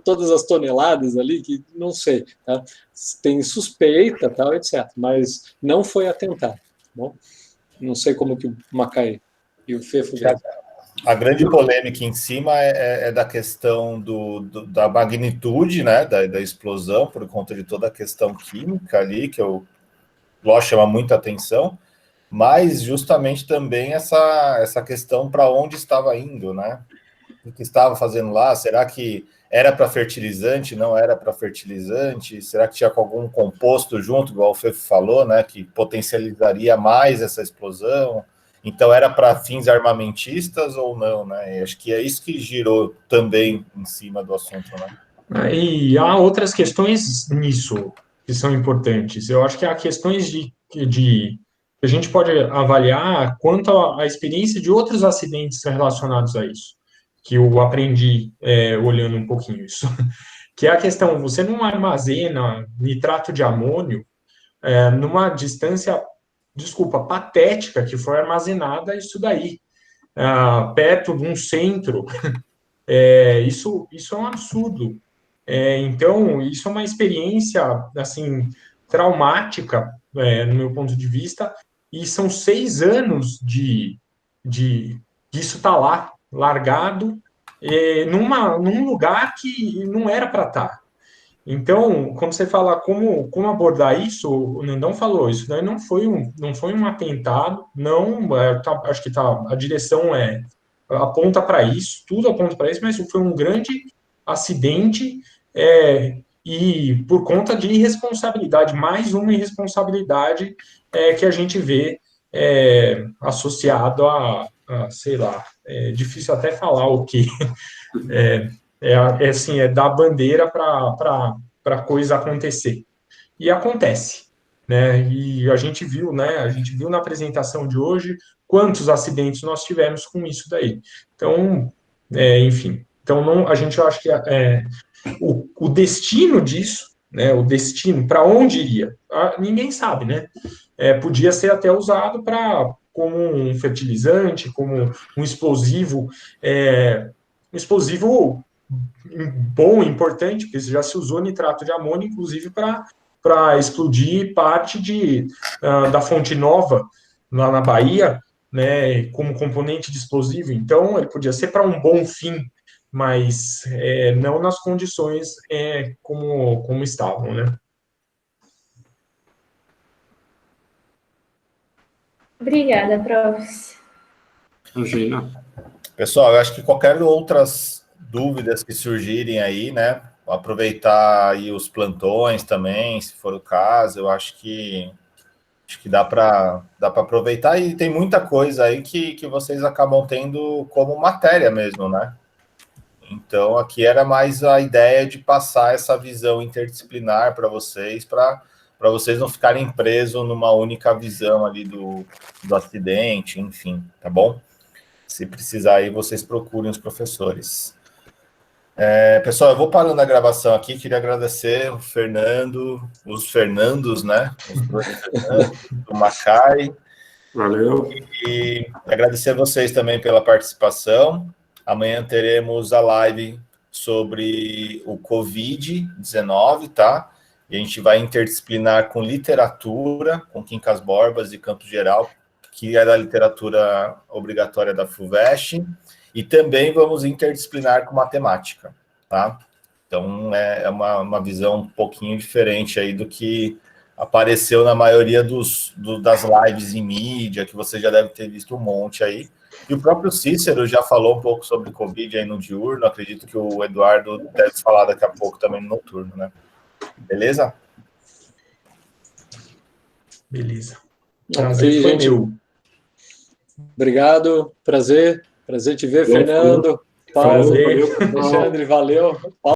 todas as toneladas ali, que não sei, tá? Tem suspeita, tal, etc. Mas não foi atentado, tá bom? Não sei como que o Macai e o Fefo veem. A grande polêmica em cima é da questão da magnitude, né, da explosão, por conta de toda a questão química ali, que lógico, chama muita atenção, mas justamente também essa questão para onde estava indo, né? O que estava fazendo lá? Será que era para fertilizante, não era para fertilizante? Será que tinha algum composto junto, igual o Fefo falou, né, que potencializaria mais essa explosão? Então, era para fins armamentistas ou não, né? E acho que é isso que girou também em cima do assunto, né? E há outras questões nisso que são importantes. Eu acho que há questões que a gente pode avaliar quanto à experiência de outros acidentes relacionados a isso, que eu aprendi olhando um pouquinho isso. Que é a questão, você não armazena nitrato de amônio numa distância, patética, que foi armazenada isso daí, perto de um centro. Isso é um absurdo. Então, isso é uma experiência, assim, traumática, no meu ponto de vista, e são 6 anos de isso tá lá, largado, num lugar que não era para estar. Então, quando você fala como abordar isso, o Nandão falou, isso daí não foi um atentado, não, acho que a direção aponta para isso, tudo aponta para isso, mas foi um grande acidente e por conta de irresponsabilidade, mais uma irresponsabilidade que a gente vê associado sei lá, é difícil até falar o que assim, dar bandeira para a coisa acontecer. E acontece, né? E a gente viu, né? A gente viu na apresentação de hoje quantos acidentes nós tivemos com isso daí. Então, enfim. Então, a gente acha que o destino disso, né? O destino, para onde iria? Ninguém sabe, né? Podia ser até usado como um fertilizante, como um explosivo bom, importante, porque já se usou nitrato de amônio, inclusive para explodir parte da Fonte Nova, lá na Bahia, né, como componente de explosivo. Então, ele podia ser para um bom fim, mas não nas condições como estavam, né? Obrigada, profs. Imagina. Pessoal, eu acho que qualquer outras dúvidas que surgirem aí, né? Aproveitar aí os plantões também, se for o caso, eu acho que dá para aproveitar, e tem muita coisa aí que vocês acabam tendo como matéria mesmo, né? Então, aqui era mais a ideia de passar essa visão interdisciplinar para vocês não ficarem presos numa única visão ali do acidente, enfim, tá bom? Se precisar aí, vocês procurem os professores. Pessoal, eu vou parando a gravação aqui, queria agradecer o Fernando, os Fernandos, né? Os dois Fernandos, o Macai. Valeu. E agradecer a vocês também pela participação. Amanhã teremos a live sobre o Covid-19, tá? e a gente vai interdisciplinar com literatura, com Quincas Borbas e Campos Geral, que é da literatura obrigatória da FUVEST, e também vamos interdisciplinar com matemática, tá? Então, é uma visão um pouquinho diferente aí do que apareceu na maioria das lives em mídia, que você já deve ter visto um monte aí. E o próprio Cícero já falou um pouco sobre Covid aí no diurno, acredito que o Eduardo deve falar daqui a pouco também no noturno, né? Beleza? Beleza. Prazer foi gente. meu. Obrigado, prazer te ver, Fernando, Paulo, Prazer. Alexandre, valeu.